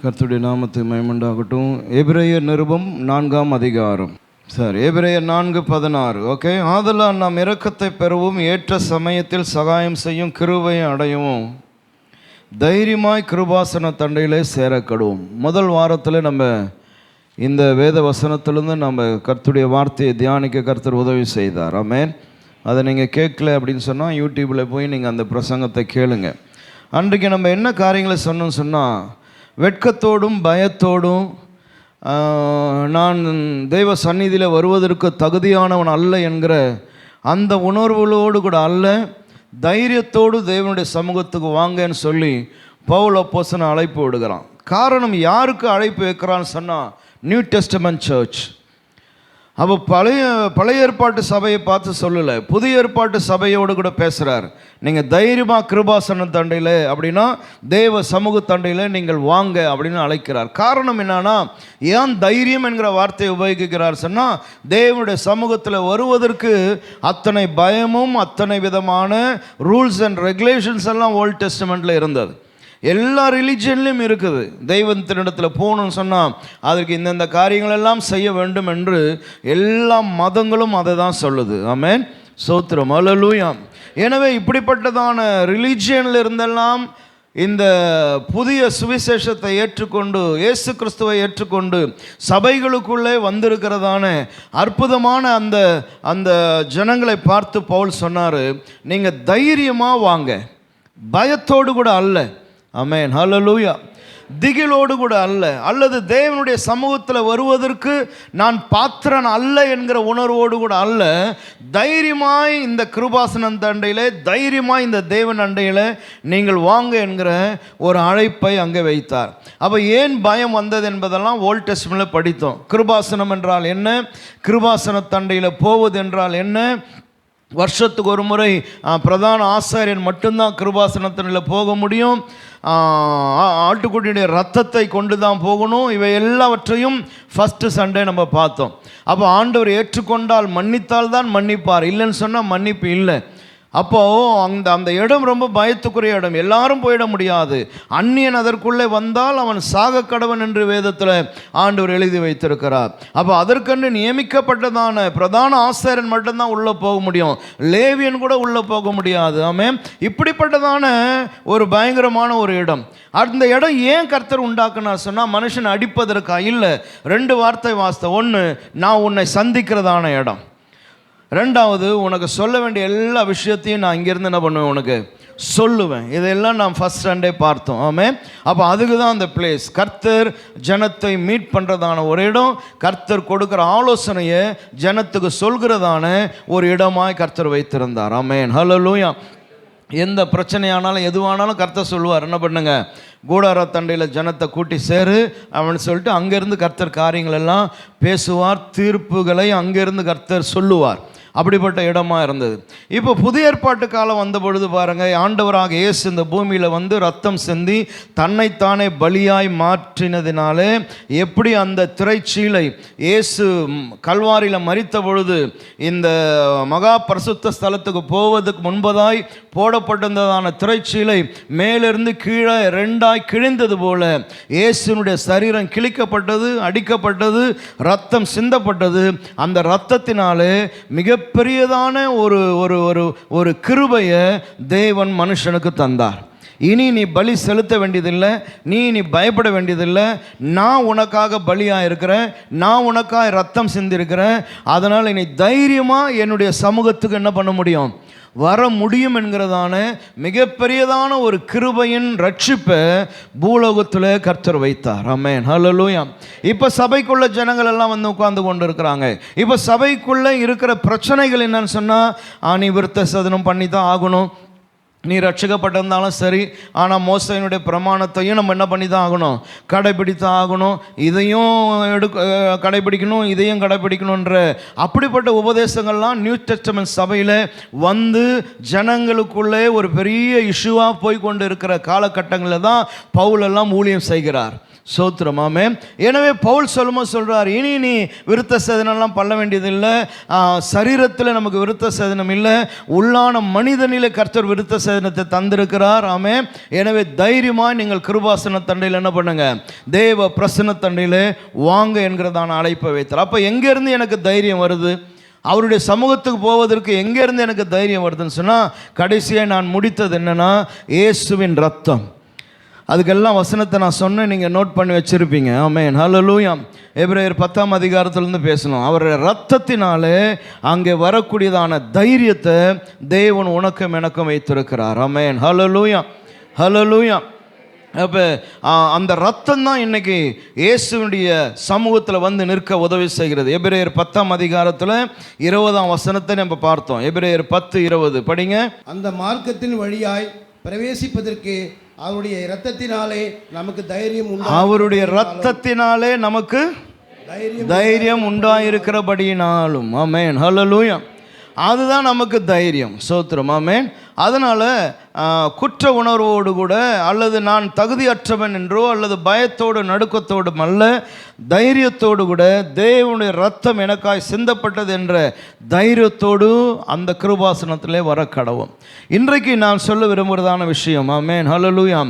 கர்த்தருடைய நாமத்துக்கு மகிமையுண்டாகட்டும். எபிரேயர் நிருபம் 4ஆம் அதிகாரம். எபிரேயர் 4:16. ஓகே. ஆதலால் நாம் இரக்கத்தை பெறவும் ஏற்ற சமயத்தில் சகாயம் செய்யும் கிருபையை அடையவும் தைரியமாய் கிருபாசன தண்டையிலே சேரக்கடுவோம். முதல் வாரத்தில் நம்ம இந்த வேத வசனத்திலிருந்து நம்ம கர்த்தருடைய வார்த்தையை தியானிக்க கர்த்தர் உதவி செய்தார். ஆமென். அதை நீங்கள் கேட்கல அப்படின்னு சொன்னால் யூடியூப்பில் போய் நீங்கள் அந்த பிரசங்கத்தை கேளுங்க. அன்றைக்கு நம்ம என்ன காரியங்களை சொன்னோம்னு சொன்னால், வெட்கத்தோடும் பயத்தோடும் நான் தெய்வ சந்நிதியில் வருவதற்கு தகுதியானவன் அல்ல என்கிற அந்த உணர்வுகளோடு கூட அல்ல, தைரியத்தோடு தேவனுடைய சமூகத்துக்கு வாங்கன்னு சொல்லி பவுல் அப்போஸ்தலன் அழைப்பு விடுகிறான். காரணம், யாருக்கு அழைப்பு வைக்கிறான்னு சொன்னால், நியூ டெஸ்டமென்ட் சர்ச். அப்போ பழைய ஏற்பாட்டு சபையை பார்த்து சொல்லலை, புதிய ஏற்பாட்டு சபையோடு கூட பேசுகிறார். நீங்கள் தைரியமாக கிருபாசன தண்டையில் அப்படின்னா தேவ சமூக தண்டையில் நீங்கள் வாங்க அப்படின்னு அழைக்கிறார். காரணம் என்னன்னா, ஏன் தைரியம் என்கிற வார்த்தையை உபயோகிக்கிறார் சொன்னால், தேவனுடைய சமூகத்தில் வருவதற்கு அத்தனை பயமும் அத்தனை விதமான ரூல்ஸ் அண்ட் ரெகுலேஷன்ஸ் எல்லாம் ஓல்ட் டெஸ்டமெண்ட்டில் இருந்தது. எல்லா ரிலிஜன்லையும் இருக்குது. தெய்வத்தினிடத்தில் போகணும்னு சொன்னால் அதற்கு இந்தந்த காரியங்கள் எல்லாம் செய்ய வேண்டும் என்று எல்லா மதங்களும் அதை தான் சொல்லுது. ஆமென், ஸ்தோத்திரம், அல்லேலூயா. எனவே இப்படிப்பட்டதான ரிலிஜியனில் இருந்தெல்லாம் இந்த புதிய சுவிசேஷத்தை ஏற்றுக்கொண்டு இயேசு கிறிஸ்துவை ஏற்றுக்கொண்டு சபைகளுக்குள்ளே வந்திருக்கிறதான அற்புதமான அந்த ஜனங்களை பார்த்து பவுல் சொன்னார், நீங்கள் தைரியமாக வாங்க, பயத்தோடு கூட அல்ல. ஆமென், ஹல்லேலூயா. திகிலோடு கூட அல்ல, அல்லது தேவனுடைய சமூகத்தில் வருவதற்கு நான் பாத்திரன் அல்ல என்கிற உணர்வோடு கூட அல்ல, தைரியமாய் இந்த கிருபாசனம் தண்டையில், தைரியமாய் இந்த தேவன் அண்டையில் நீங்கள் வாங்க என்கிற ஒரு அழைப்பை அங்கே வைத்தார். அப்போ ஏன் பயம் வந்தது என்பதெல்லாம் ஓல்ட் டெஸ்டமென்ட்ல படித்தோம். கிருபாசனம் என்றால் என்ன, கிருபாசன தண்டையில் போவது என்றால் என்ன, வருஷத்துக்கு ஒரு முறை பிரதான ஆசாரியன் மட்டும்தான் கிருபாசனத்தில் போக முடியும், ஆட்டுக்குட்டியுடைய ரத்தத்தை கொண்டு தான் போகணும். இவை எல்லாவற்றையும் ஃபஸ்ட்டு சண்டே நம்ம பார்த்தோம். அப்போ ஆண்டவர் ஏற்றுக்கொண்டால் மன்னித்தால் தான் மன்னிப்பார், இல்லைன்னு சொன்னால் மன்னிப்பு இல்லை. அப்போது அந்த இடம் ரொம்ப பயத்துக்குரிய இடம், எல்லாரும் போயிட முடியாது. அந்நியன் அதற்குள்ளே வந்தால் அவன் சாக கடவன் என்று வேதத்தில் ஆண்டவர் எழுதி வைத்திருக்கிறார். அப்போ அதற்கென்று நியமிக்கப்பட்டதான பிரதான ஆசாரியன் மட்டும்தான் உள்ளே போக முடியும், லேவியன் கூட உள்ளே போக முடியாது. ஆமென். இப்படிப்பட்டதான ஒரு பயங்கரமான ஒரு இடம். அந்த இடம் ஏன் கர்த்தர் உண்டாக்குனார் சொன்னால், மனுஷன் அடிப்பதற்கா இல்லை. 2 வார்த்தை வாஸ்த. ஒன்று, நான் உன்னை சந்திக்கிறதான இடம். 2வது, உனக்கு சொல்ல வேண்டிய எல்லா விஷயத்தையும் நான் இங்கேருந்து என்ன பண்ணுவேன், உனக்கு சொல்லுவேன். இதெல்லாம் நாம் ஃபஸ்ட் சண்டே பார்த்தோம். ஆமென். அப்போ அதுக்கு தான் அந்த பிளேஸ். கர்த்தர் ஜனத்தை மீட் பண்ணுறதான ஒரு இடம், கர்த்தர் கொடுக்குற ஆலோசனையை ஜனத்துக்கு சொல்கிறதான ஒரு இடமாய் கர்த்தர் வைத்திருந்தார். ஆமென், ஹல்லேலூயா. எந்த பிரச்சனையானாலும் எதுவானாலும் கர்த்தர் சொல்லுவார், என்ன பண்ணுங்க, கூடார தண்டையில் ஜனத்தை கூட்டி சேரு அப்படின்னு சொல்லிட்டு அங்கேருந்து கர்த்தர் காரியங்கள் எல்லாம் பேசுவார், தீர்ப்புகளை அங்கேருந்து கர்த்தர் சொல்லுவார். அப்படிப்பட்ட இடமா இருந்தது. இப்போ புதிய ஏற்பாட்டு காலம் வந்த பொழுது பாருங்கள், ஆண்டவராக இயேசு இந்த பூமியில் வந்து ரத்தம் சிந்தி தன்னைத்தானே பலியாய் மாற்றினதினாலே எப்படி அந்த திரைச்சீலை இயேசு கல்வாரியில் மரித்த பொழுது இந்த மகா பரிசுத்த ஸ்தலத்துக்கு போவதற்கு முன்பதாய் போடப்பட்டிருந்ததான திரைச்சீலை மேலிருந்து கீழே 2ஆய் கிழிந்தது போல இயேசுனுடைய சரீரம் கிழிக்கப்பட்டது, அடிக்கப்பட்டது, ரத்தம் சிந்தப்பட்டது. அந்த ரத்தத்தினாலே மிகப்பெரியதான ஒரு கிருபையை தேவன் மனுஷனுக்கு தந்தார். இனி நீ பலி செலுத்த வேண்டியதில்லை, நீ பயப்பட வேண்டியதில்லை. நான் உனக்காக பலியாக இருக்கிறேன், நான் உனக்காக ரத்தம் சிந்திருக்கிறேன். அதனால் நீ தைரியமாக என்னுடைய சமூகத்துக்கு என்ன பண்ண முடியும், வர முடியும் என்கிறதான மிகப்பெரியதான ஒரு கிருபையின் ரட்சிப்பை பூலோகத்தில் கர்த்தர் வைத்தார். ஆமென், ஹல்லேலூயா. இப்போ சபைக்குள்ள ஜனங்கள் எல்லாம் வந்து உட்கார்ந்து கொண்டு இருக்கிறாங்க. இப்போ சபைக்குள்ளே இருக்கிற பிரச்சனைகள் என்னன்னு சொன்னால், நீ விருத்த சேதனம் பண்ணி தான் ஆகணும், நீ ரட்சிக்கப்பட்டிருந்தாலும் சரி, ஆனால் மோசையினுடைய பிரமாணத்தையும் நம்ம என்ன பண்ணி தான் ஆகணும், கடைபிடித்தான் ஆகணும், இதையும் கடைபிடிக்கணும், இதையும் கடைபிடிக்கணுன்ற அப்படிப்பட்ட உபதேசங்கள்லாம் நியூ டெஸ்டமென்ட் சபையில் வந்து ஜனங்களுக்குள்ளே ஒரு பெரிய இஷ்யூவாக போய் கொண்டு இருக்கிற காலகட்டங்களில் தான் பவுல் எல்லாம் ஊழியம் செய்கிறார். சோத்திரம். ஆமென். எனவே பவுல் சொல்லும்போது சொல்றார், இனி நீ விருத்த சேதனம்லாம் பண்ண வேண்டியதில்லை, சரீரத்தில் நமக்கு விருத்த சேதனம் இல்லை, உள்ளான மனிதனிலே கர்த்தர் விருத்த சேதனத்தை தந்திருக்கிறார். ஆமென். எனவே தைரியமாக நீங்கள் கிருபாசன தண்டையில் என்ன பண்ணுங்க, தேவ பிரசன்ன தண்டையில் வாங்க என்கிறதான அழைப்பை வைத்தார். அப்போ எங்கேருந்து எனக்கு தைரியம் வருது, அவருடைய சமூகத்துக்கு போவதற்கு எங்கேருந்து எனக்கு தைரியம் வருதுன்னு சொன்னால், கடைசியாக நான் முடித்தது என்னென்னா இயேசுவின் ரத்தம். அதுக்கெல்லாம் வசனத்தை நான் சொன்னேன், நீங்கள் நோட் பண்ணி வச்சுருப்பீங்க. ஆமென். ஹல்லேலூயா. எபிரேயர் 10ஆம் அதிகாரத்திலிருந்து பேசணும். அவருடைய ரத்தத்தினாலே அங்கே வரக்கூடியதான தைரியத்தை தேவன் உனக்கும் எனக்கும் வைத்திருக்கிறார். ஆமென். ஹல்லேலூயா. ஹல்லேலூயா. அப்போ அந்த ரத்தம் தான் இன்னைக்கு இயேசுடைய சமூகத்தில் வந்து நிற்க உதவி செய்கிறது. எபிரேயர் 10ஆம் அதிகாரத்தில் 20ஆம் வசனத்தை நம்ம பார்த்தோம். எபிரேயர் 10:20 படிங்க. அந்த மார்க்கத்தின் வழியாய் பிரவேசிப்பதற்கு அவருடைய இரத்தத்தினாலே நமக்கு தைரியம் உண்டு. அவருடைய இரத்தத்தினாலே நமக்கு தைரியம் உண்டாயிருக்கிறபடியினாலும். ஆமென். ஹல்லேலூயா. அதுதான் நமக்கு தைரியம். சோத்திரம். ஆமென். அதனால் குற்ற உணர்வோடு கூட, அல்லது நான் தகுதியற்றவன் என்றோ, அல்லது பயத்தோடு நடுக்கத்தோடும் அல்ல, தைரியத்தோடு கூட தேவனுடைய ரத்தம் எனக்காய் சிந்தப்பட்டது என்ற தைரியத்தோடு அந்த கிருபாசனத்திலே வர கடவும். இன்றைக்கு நான் சொல்ல விரும்புகிறதான விஷயம், ஆமென், ஹல்லேலூயா,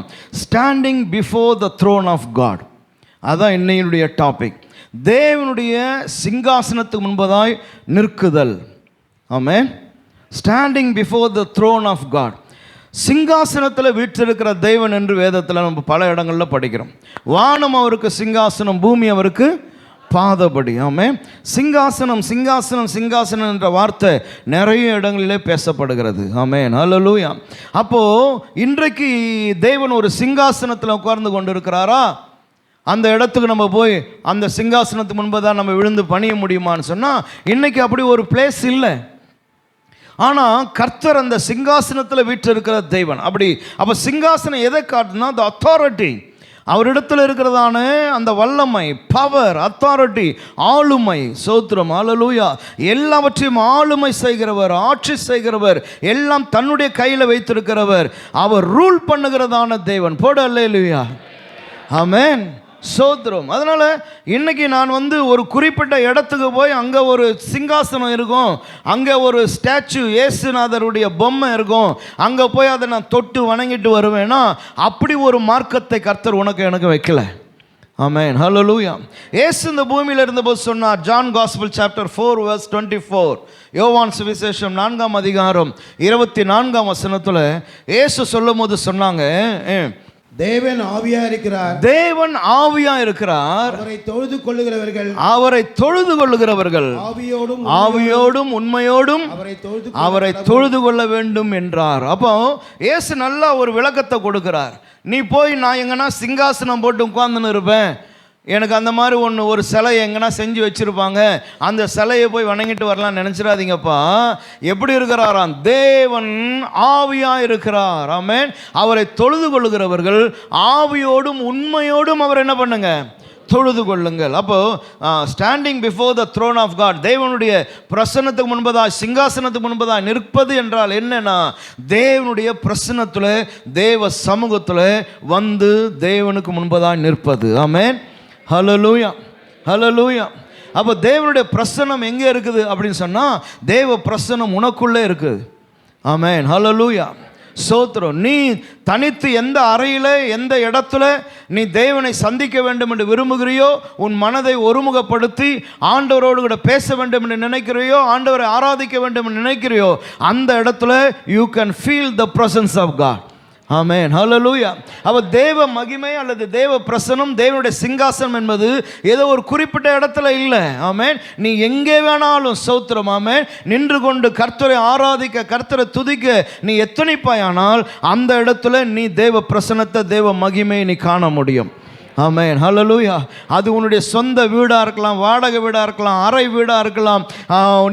standing before the throne of God. அதான் இன்னையுடைய டாபிக். தேவனுடைய சிங்காசனத்துக்கு முன்பதாய் நிற்குதல். ஆமென். Standing before the throne of God. சிங்காசனத்தில் வீற்றிருக்கிற தேவன் என்று வேதத்தில் நம்ம பல இடங்களில் படிக்கிறோம். வானம் அவருக்கு சிங்காசனம், பூமி அவருக்கு பாதபடி. ஆமென். சிங்காசனம் சிங்காசனம் சிங்காசனம் என்ற வார்த்தை நிறைய இடங்களிலே பேசப்படுகிறது. ஆமென். ஹல்லேலூயா. அப்போது இன்றைக்கு தேவன் ஒரு சிங்காசனத்தில் உட்கார்ந்து கொண்டு இருக்கிறாரா? அந்த இடத்துக்கு நம்ம போய் அந்த சிங்காசனத்துக்கு முன்பதான் நம்ம விழுந்து பணிய முடியுமான்னு சொன்னால் இன்றைக்கி அப்படி ஒரு பிளேஸ் இல்லை. ஆனால் கர்த்தர் அந்த சிங்காசனத்தில் வீற்றிருக்கிற தேவன். அப்போ சிங்காசனம் எதை காட்டுனா, த அத்தாரிட்டி, அவரிடத்தில் இருக்கிறதான அந்த வல்லமை, பவர், அத்தாரிட்டி, ஆளுமை. சோத்திரம். ஹல்லேலூயா. எல்லாவற்றையும் ஆளுமை செய்கிறவர், ஆட்சி செய்கிறவர், எல்லாம் தன்னுடைய கையில் வைத்திருக்கிறவர், அவர் ரூல் பண்ணுகிறதான தேவன். போடு அல்லேலூயா. ஆமென். சோத்திரம். அதனால் இன்றைக்கி நான் ஒரு குறிப்பிட்ட இடத்துக்கு போய் அங்கே ஒரு சிங்காசனம் இருக்கும், அங்கே ஒரு ஸ்டாச்சு, இயேசுநாதருடைய பொம்மை இருக்கும், அங்கே போய் அதை நான் தொட்டு வணங்கிட்டு வருவேன்னா, அப்படி ஒரு மார்க்கத்தை கர்த்தர் உனக்கு எனக்கு வைக்கல. ஆமென். ஹல்லேலூயா. இயேசு இந்த பூமியில் இருந்தபோது சொன்னார். ஜான் காஸ்பல் சாப்டர் 4:24, யோவான் சுவிசேஷம் 4ஆம் அதிகாரம் 24ஆம் வசனத்தில் இயேசு சொல்லும் போது சொன்னாங்க, தேவன் ஆவியா இருக்கிறார், தேவன் ஆவியா இருக்கிறார், அவரை தொழுது கொள்ளுகிறவர்கள், அவரை தொழுது கொள்ளுகிறவர்கள் ஆவியோடும் உண்மையோடும் அவரை தொழுது கொள்ள வேண்டும் என்றார். அப்போ இயேசு நல்லா ஒரு விளக்கத்தை கொடுக்கிறார். நீ போய் நான் எங்கன்னா சிங்காசனம் போட்டு உட்கார்ந்துன்னு இருப்பேன், எனக்கு அந்த மாதிரி ஒரு சிலை எங்கன்னா செஞ்சு வச்சுருப்பாங்க, அந்த சிலையை போய் வணங்கிட்டு வரலாம் நினச்சிடாதீங்கப்பா. எப்படி இருக்கிறாராம்? தேவன் ஆவியாக இருக்கிறார். ஆமென். அவரை தொழுது கொள்ளுகிறவர்கள் ஆவியோடும் உண்மையோடும் அவர் என்ன பண்ணுங்க? தொழுது கொள்ளுங்கள். அப்போது standing before the throne of God, தேவனுடைய பிரசன்னத்துக்கு முன்பதாக, சிங்காசனத்துக்கு முன்பதாக நிற்பது என்றால் என்னன்னா, தேவனுடைய பிரசன்னத்தில், தேவ சமூகத்தில் வந்து தேவனுக்கு முன்பதாக நிற்பது. ஆமென். ஹல்லேலூயா. ஹல்லேலூயா. அப்போ தேவனுடைய பிரசன்னம் எங்கே இருக்குது அப்படின்னு சொன்னால், தேவ பிரசன்னம் உனக்குள்ளே இருக்குது. ஆமென். ஹல்லேலூயா. சோத்திரம். நீ தனித்து எந்த அறையில், எந்த இடத்துல நீ தேவனை சந்திக்க வேண்டும் என்று விரும்புகிறியோ, உன் மனதை ஒருமுகப்படுத்தி ஆண்டவரோடு கூட பேச வேண்டும் என்று நினைக்கிறியோ, ஆண்டவரை ஆராதிக்க வேண்டும் என்று நினைக்கிறியோ, அந்த இடத்துல you can feel the presence of God. ஆமென். ஹல்லேலூயா. அப்போ தேவ மகிமை அல்லது தேவ பிரசனம், தேவனுடைய சிங்காசனம் என்பது ஏதோ ஒரு குறிப்பிட்ட இடத்துல இல்லை. ஆமென். நீ எங்கே வேணாலும், சோத்திரம், ஆமென், நின்று கொண்டு கர்த்தரை ஆராதிக்க, கர்த்தரை துதிக்க நீ எத்தனைப்பாயானால் அந்த இடத்துல நீ தேவ பிரசனத்தை, தேவ மகிமையை நீ காண முடியும். ஆமென். ஹல்லேலூயா. அது உன்னுடைய சொந்த வீடாக இருக்கலாம், வாடகை வீடாக இருக்கலாம், அறை வீடாக இருக்கலாம்,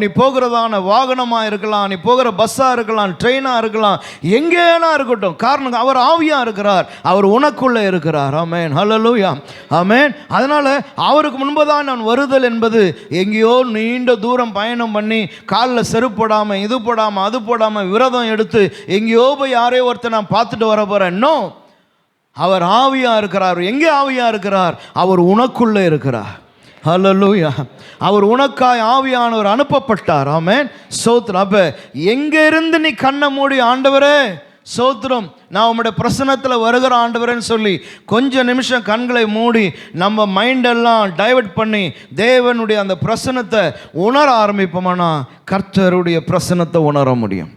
நீ போகிறதான வாகனமாக இருக்கலாம், நீ போகிற பஸ்ஸாக இருக்கலாம், ட்ரெயினாக இருக்கலாம், எங்கேனா இருக்கட்டும். காரணம், அவர் ஆவியாக இருக்கிறார், அவர் உனக்குள்ளே இருக்கிறார். ஆமென். ஹல்லேலூயா. ஆமென். அதனால் அவருக்கு முன்பதான் நான் வருதல் என்பது எங்கேயோ நீண்ட தூரம் பயணம் பண்ணி காலில் செருப்பு போடாமல், இது போடாமல், அது போடாமல், விரதம் எடுத்து எங்கேயோ போய் யாரையோ ஒருத்தர் நான் பார்த்துட்டு வர போகிறேன். இன்னும் அவர் ஆவியா இருக்கிறார். எங்கே ஆவியா இருக்கிறார்? அவர் உனக்குள்ளே இருக்கிறார். ஹல்லேலூயா. அவர் உனக்காய் ஆவியானவர் அனுப்பப்பட்டார். ஆமென். ஸ்தோத்திரம். அப்ப எங்க இருந்து நீ கண்ணை மூடி ஆண்டவரே ஸ்தோத்திரம் நான் உம்முடைய பிரசன்னத்தில் வருகிற ஆண்டவரேன்னு சொல்லி கொஞ்ச நிமிஷம் கண்களை மூடி நம்ம மைண்டெல்லாம் டைவர்ட் பண்ணி தேவனுடைய அந்த பிரசன்னத்தை உணர ஆரம்பிப்போமானா கர்த்தருடைய பிரசன்னத்தை உணர முடியும்.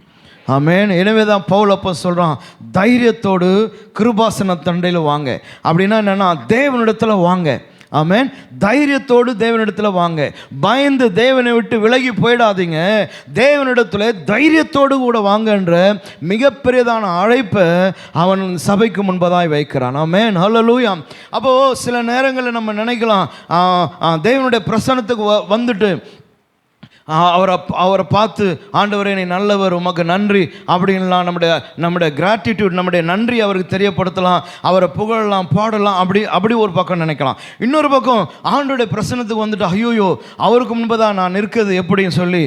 ஆமென். எனவே தான் பவுல் அப்போ சொல்கிறான், தைரியத்தோடு கிருபாசன தண்டையில் வாங்க. அப்படின்னா என்னென்னா தேவனிடத்தில் வாங்க. ஆமென். தைரியத்தோடு தேவனிடத்தில் வாங்க. பயந்து தேவனை விட்டு விலகி போயிடாதீங்க. தேவனிடத்தில் தைரியத்தோடு கூட வாங்கன்ற மிகப்பெரியதான அழைப்பை அவன் சபைக்கு முன்பதாய் வைக்கிறான். ஆமென். ஹல்லேலூயா. அப்போது சில நேரங்களில் நம்ம நினைக்கலாம், தேவனுடைய பிரசன்னத்துக்கு வந்துட்டு அவரை பார்த்து ஆண்டவரே நீ நல்லவர், உமக்கு நன்றி அப்படின்லாம் நம்முடைய கிராட்டிடியூட், நம்முடைய நன்றி அவருக்கு தெரியப்படுத்தலாம், அவரை புகழலாம், பாடலாம். அப்படி ஒரு பக்கம் நினைக்கலாம். இன்னொரு பக்கம் ஆண்டோடைய பிரசன்னத்துக்கு வந்துட்டு ஐயோயோ அவருக்கு முன்பதாக நான் இருக்கிறது எப்படின்னு சொல்லி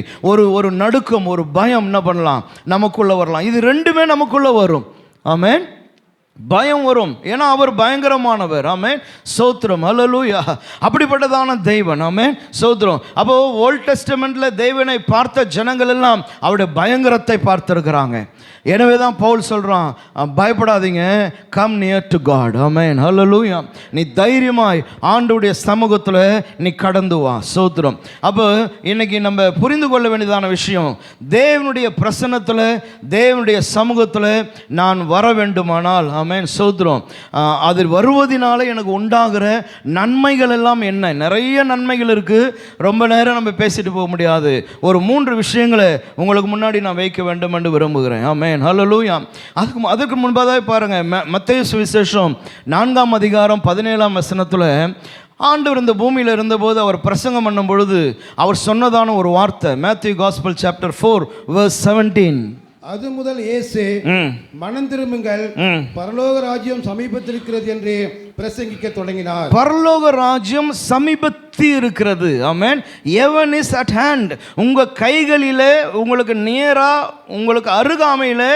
ஒரு நடுக்கம், ஒரு பயம் என்ன பண்ணலாம், நமக்குள்ளே வரலாம். இது ரெண்டுமே நமக்குள்ளே வரும். ஆமென். பயம் வரும், ஏன்னா அவர் பயங்கரமானவர். ஆமென். ஸ்தோத்திரம். ஹல்லேலூயா. அப்படிப்பட்டதான தெய்வன். ஆமென். ஸ்தோத்திரம். அப்போ ஓல்ட் டெஸ்டமெண்ட்ல தேவனை பார்த்த ஜனங்கள் எல்லாம் அவருடைய பயங்கரத்தை பார்த்திருக்கிறாங்க. எனவே தான் பவுல் சொல்கிறான், பயப்படாதீங்க, கம் நியர் டு காட். ஆமென். ஹல்லேலூயா. நீ தைரியமாய் ஆண்டவருடைய சமூகத்தில் நீ கடந்து வா. ஸ்தோத்திரம். அப்போ இன்னைக்கு நம்ம புரிந்து கொள்ள வேண்டியதான விஷயம், தேவனுடைய பிரசன்னத்தில் தேவனுடைய சமூகத்தில் நான் வர வேண்டுமானால், ஆமென், ஸ்தோத்திரம், அதில் வருவதனால எனக்கு உண்டாகிற நன்மைகள் எல்லாம் என்ன? நிறைய நன்மைகள் இருக்குது. ரொம்ப நேரம் நம்ம பேசிட்டு போக முடியாது. ஒரு 3 விஷயங்களை உங்களுக்கு முன்னாடி நான் வைக்க வேண்டும் என்று விரும்புகிறேன். ஆமென். ஹல்லேலூயா. அதுக்கு முன்பாக பாருங்க, மத்தேயு சுவிசேஷம் 4ஆம் அதிகாரம் 17ஆம் வசனத்தில் ஆண்டவர் இந்த பூமியில் இருந்தபோது அவர் பிரசங்கம் பண்ணும் பொழுது அவர் சொன்னதான ஒரு வார்த்தை, மேத்யூ காஸ்பல் சாப்டர் 4 verse 17. அது முதல் இயேசு மனம் திரும்புங்கள், பரலோக ராஜ்யம் சமீபத்திருக்கிறது என்று பிரசங்கிக்க தொடங்கினார். பரலோக ராஜ்யம் சமீபத்தி இருக்கிறது. ஆமென். heaven is at hand. உங்க கைகளிலே, உங்களுக்கு நேரா, உங்களுக்கு அருகாமையிலே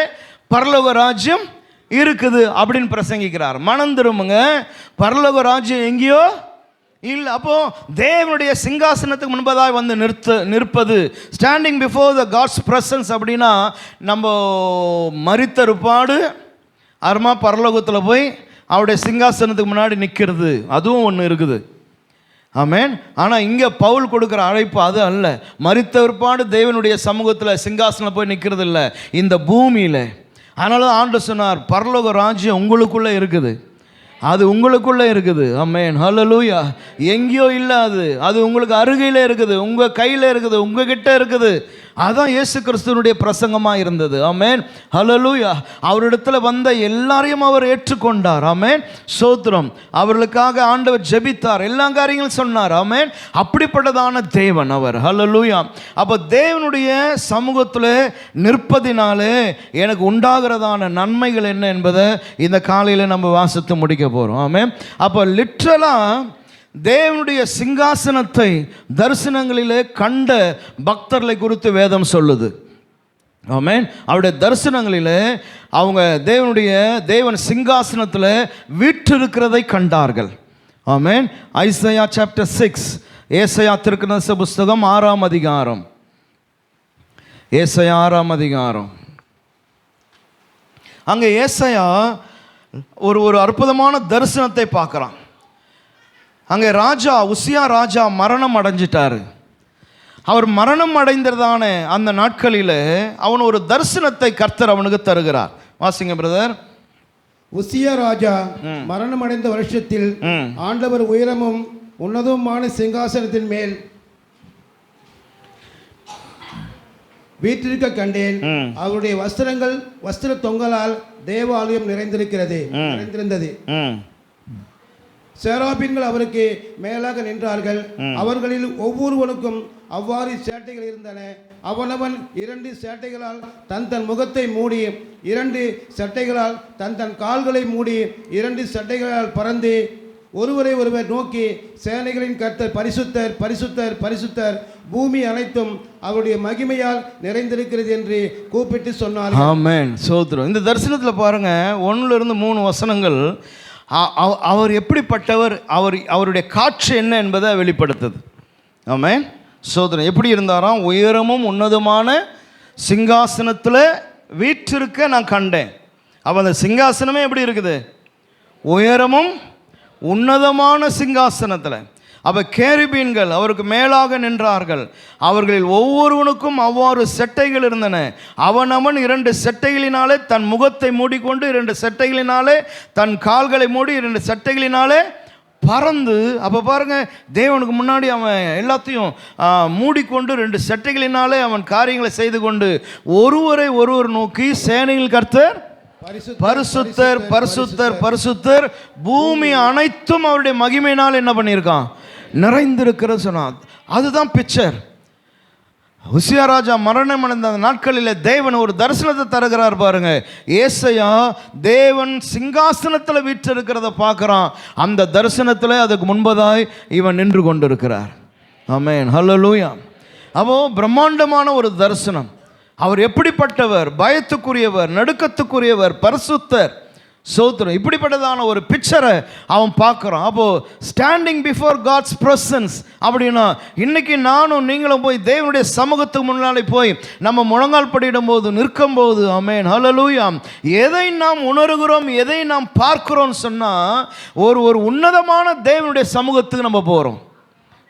பரலோக ராஜ்யம் இருக்குது அப்படின்னு பிரசங்கிக்கிறார். மனம் திரும்புங்க, பரலோக ராஜ்யம் எங்கேயோ இல்லை. அப்போ தேவனுடைய சிங்காசனத்துக்கு முன்பதாக வந்து நிற்பது, standing before the God's presence அப்படின்னா நம்ம மரித்தருப்பாடு அருமா பரலோகத்தில் போய் அவருடைய சிங்காசனத்துக்கு முன்னாடி நிற்கிறது, அதுவும் ஒன்று இருக்குது. ஆமென். ஆனால் இங்கே பவுல் கொடுக்குற அழைப்பு அது அல்ல. மரித்தருப்பாடு தேவனுடைய சமூகத்தில் சிங்காசனம் போய் நிற்கிறது இல்லை, இந்த பூமியில். அதனால தான் ஆண்டவர் சொன்னார், பரலோக ராஜ்யம் உங்களுக்குள்ளே இருக்குது, அது உங்களுக்குள்ளே இருக்குது. ஆமென். ஹல்லேலூயா. எங்கேயோ இல்லை, அது உங்களுக்கு அருகிலே இருக்குது, உங்கள் கையில் இருக்குது, உங்ககிட்ட இருக்குது. அதான் இயேசு கிறிஸ்துவனுடைய பிரசங்கமாக இருந்தது. ஆமென். ஹல்லேலூயா. அவரிடத்தில் வந்த எல்லாரையும் அவர் ஏற்றுக்கொண்டார். ஆமென். ஸ்தோத்திரம். அவர்களுக்காக ஆண்டவர் ஜெபித்தார், எல்லா காரியங்களும் சொன்னார். ஆமென். அப்படிப்பட்டதான தேவன் அவர். ஹல்லேலூயா. அப்போ தேவனுடைய சமூகத்தில் நிற்பதினாலே எனக்கு உண்டாகிறதான நன்மைகள் என்ன என்பதை இந்த காலையில் நம்ம வாசித்து முடிக்க போகிறோம். ஆமென். அப்போ லிட்ரலாக தேவனுடைய சிங்காசனத்தை தரிசனங்களிலே கண்ட பக்தர்களை குறித்து வேதம் சொல்லுது. ஆமென். அவருடைய தரிசனங்களிலே அவங்க தேவன் சிங்காசனத்தில் வீற்றிருக்கிறதை கண்டார்கள். ஆமென். ஐசையா சாப்டர் 6, ஏசாயா தீர்க்கதரிசி புஸ்தகம் 6ஆம் அதிகாரம். ஏசாயா 6ஆம் அதிகாரம். அங்கே ஏசாயா ஒரு அற்புதமான தரிசனத்தை பார்க்குறான். அங்கே உசியா ராஜா மரணம் அடைஞ்சிட்டாரு. அவர் மரணம் அடைந்ததான அந்த நாட்களில் அவன் ஒரு தரிசனத்தை கர்த்தர் அவனுக்கு தருகிறார். வாசிங்க பிரதர். உசியா ராஜா மரணம் அடைந்த வருஷத்தில் ஆண்டவர் உயரமும் உன்னதமான சிங்காசனத்தின் மேல் வீற்றிருக்க கண்டேன். அவருடைய வஸ்திர தொங்கலால் தேவாலயம் நிறைந்திருந்தது. சேராபீன்கள் அவருக்கு மேலாக நின்றார்கள். அவர்களில் ஒவ்வொருவனுக்கும் அவ்வாறு சேட்டைகள் இருந்தன. அவனவன் 2 சேட்டைகளால் தன் முகத்தை மூடி, 2 சட்டைகளால் தன் கால்களை மூடி, 2 சட்டைகளால் பறந்து ஒருவரை ஒருவர் நோக்கி, சேனைகளின் கர்த்தர் பரிசுத்தர், பரிசுத்தர், பரிசுத்தர், பூமி அனைத்தும் அவருடைய மகிமையால் நிறைந்திருக்கிறது என்று கூப்பிட்டு சொன்னார். ஆமென். ஸ்தோத்திரம். இந்த தரிசனத்தில் பாருங்க, 1 to 3 வசனங்கள் அவர் எப்படிப்பட்டவர், அவருடைய காட்சி என்ன என்பதை வெளிப்படுத்துது. ஆமென். சோதனை எப்படி இருந்தாராம்? உயரமும் உன்னதமான சிங்காசனத்தில் வீற்றிருக்க நான் கண்டேன். அப்போ அந்த சிங்காசனமே எப்படி இருக்குது? உயரமும் உன்னதமான சிங்காசனத்தில். அப்போ கேருபீன்கள் அவருக்கு மேலாக நின்றார்கள். அவர்களில் ஒவ்வொருவனுக்கும் அவ்வாறு செட்டைகள் இருந்தன. அவனவன் 2 செட்டைகளினாலே தன் முகத்தை மூடிக்கொண்டு, 2 செட்டைகளினாலே தன் கால்களை மூடி, 2 செட்டைகளினாலே பறந்து. அப்போ பாருங்க, தேவனுக்கு முன்னாடி அவன் எல்லாத்தையும் மூடிக்கொண்டு 2 செட்டைகளினாலே அவன் காரியங்களை செய்து கொண்டு ஒருவரை ஒருவர் நோக்கி, சேனையில் கர்த்தர் பரிசுத்தர் பரிசுத்தர் பரிசுத்தர், பூமி அனைத்தும் அவருடைய மகிமையினால் என்ன பண்ணியிருக்கான்? நிறைந்திருக்கிறது சொன்னான். அதுதான் பிக்சர். உசியா ராஜா மரணம் அடைந்த அந்த நாட்களில் தேவன் ஒரு தரிசனத்தை தருகிறார் பாருங்க. ஏசையா தேவன் சிங்காசனத்தில் வீற்றிருக்கிறத பார்க்குறான். அந்த தரிசனத்தில் அதுக்கு முன்பதாய் இவன் நின்று கொண்டிருக்கிறார். ஆமென், ஹல்லேலூயா. அப்போ பிரம்மாண்டமான ஒரு தரிசனம். அவர் எப்படிப்பட்டவர்? பயத்துக்குரியவர், நடுக்கத்துக்குரியவர், பரிசுத்தர். சோத்திரம். இப்படிப்பட்டதான ஒரு பிக்சரை அவன் பார்க்குறான். அப்போது ஸ்டாண்டிங் பிஃபோர் காட்ஸ் ப்ரெசன்ஸ் அப்படின்னா, இன்றைக்கி நானும் நீங்களும் போய் தேவனுடைய சமூகத்துக்கு முன்னாலே போய் நம்ம முழங்கால் படியிடும் போது, நிற்கும் போது, ஆமென், ஹல்லேலூயா, எதை நாம் உணர்கிறோம், எதை நாம் பார்க்கிறோம்னு சொன்னால், ஒரு உன்னதமான தேவனுடைய சமூகத்துக்கு நம்ம போகிறோம்.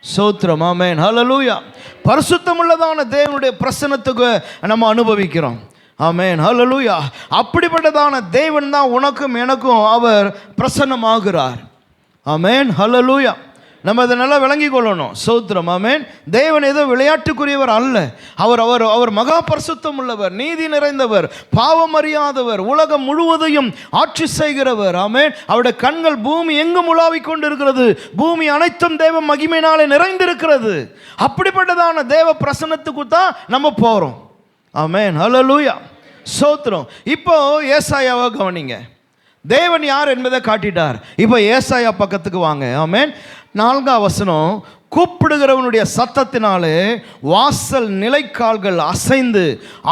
சோத்திரம். ஆமென், ஹல்லேலூயா. பரிசுத்தமுள்ளதான தேவனுடைய பிரசன்னத்துக்கு நம்ம அனுபவிக்கிறோம். ஆமென், ஹல்லேலூயா. அப்படிப்பட்டதான தேவன் தான் உனக்கும் எனக்கும் அவர் பிரசன்னமாகிறார். ஆமென், ஹல்லேலூயா. நம்ம அதை நல்லா விளங்கி கொள்ளணும். சோத்திரம். ஆமென். தேவன் ஏதோ விளையாட்டுக்குரியவர் அல்ல. அவர் அவர் அவர் மகா பரிசுத்தம் உள்ளவர், நீதி நிறைந்தவர், பாவம் அறியாதவர், உலகம் முழுவதையும் ஆட்சி செய்கிறவர். ஆமென். அவருடைய கண்கள் பூமி எங்கும் உலாவிக் கொண்டிருக்கிறது. பூமி அனைத்தும் தேவ மகிமையினாலே நிறைந்திருக்கிறது. அப்படிப்பட்டதான தேவ பிரசன்னத்துக்கு தான் நம்ம போகிறோம். ஆமென், ஹல்லேலூயா. சோத்திரம். இப்போ ஏசாயாவை கவனிங்க. தேவன் யார் என்பதை காட்டிட்டார். இப்போ ஏசாயா பக்கத்துக்கு வாங்க. ஆமென். 4ஆம் வசனம், கூப்பிடுகிறவனுடைய சத்தத்தினாலே வாசல் நிலைக்கால்கள் அசைந்து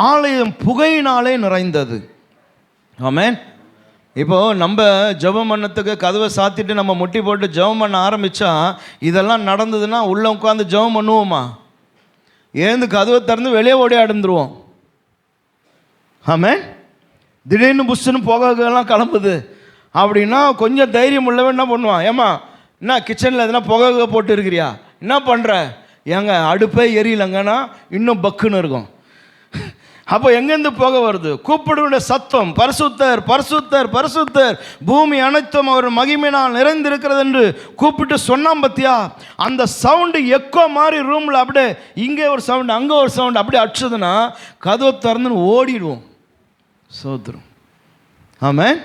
ஆலயம் புகையினாலே நிறைந்தது. ஆமென். இப்போது நம்ம ஜெபம் பண்ணத்துக்கு கதவை சாத்திட்டு நம்ம முட்டி போட்டு ஜெபம் பண்ண ஆரம்பித்தா, இதெல்லாம் நடந்ததுன்னா உள்ளே உட்காந்து ஜெபம் பண்ணுவோமா? ஏந்து கதவை திறந்து வெளியே ஓடியாடுந்துருவோம். ஆமென். திடீர்னு புஷ்ஷுன்னு புகைலாம் கிளம்புது அப்படின்னா கொஞ்சம் தைரியம் உள்ளவன் என்ன பண்ணுவான்? ஏம்மா, என்ன கிச்சனில் எதுனா புகை போட்டு இருக்கிறியா? என்ன பண்ணுற? ஏங்க அடுப்பே எரியலங்கன்னா இன்னும் பக்குன்னு இருக்கும். அப்போ எங்கேருந்து புகை வருது? கூப்பிடுடைய சத்தம், பரிசுத்தர் பரிசுத்தர் பரிசுத்தர், பூமி அனைத்தும் அவர் மகிமையினால் நிறைந்திருக்கிறது என்று கூப்பிட்டு சொன்னான் பத்தியா? அந்த சவுண்டு எக்கோ மாதிரி ரூமில் அப்படியே இங்கே ஒரு சவுண்டு அங்கே ஒரு சவுண்டு அப்படியே அடிச்சதுன்னா கதவை திறந்துன்னு ஓடிடுவோம். சோத்திரம். ஆமென்,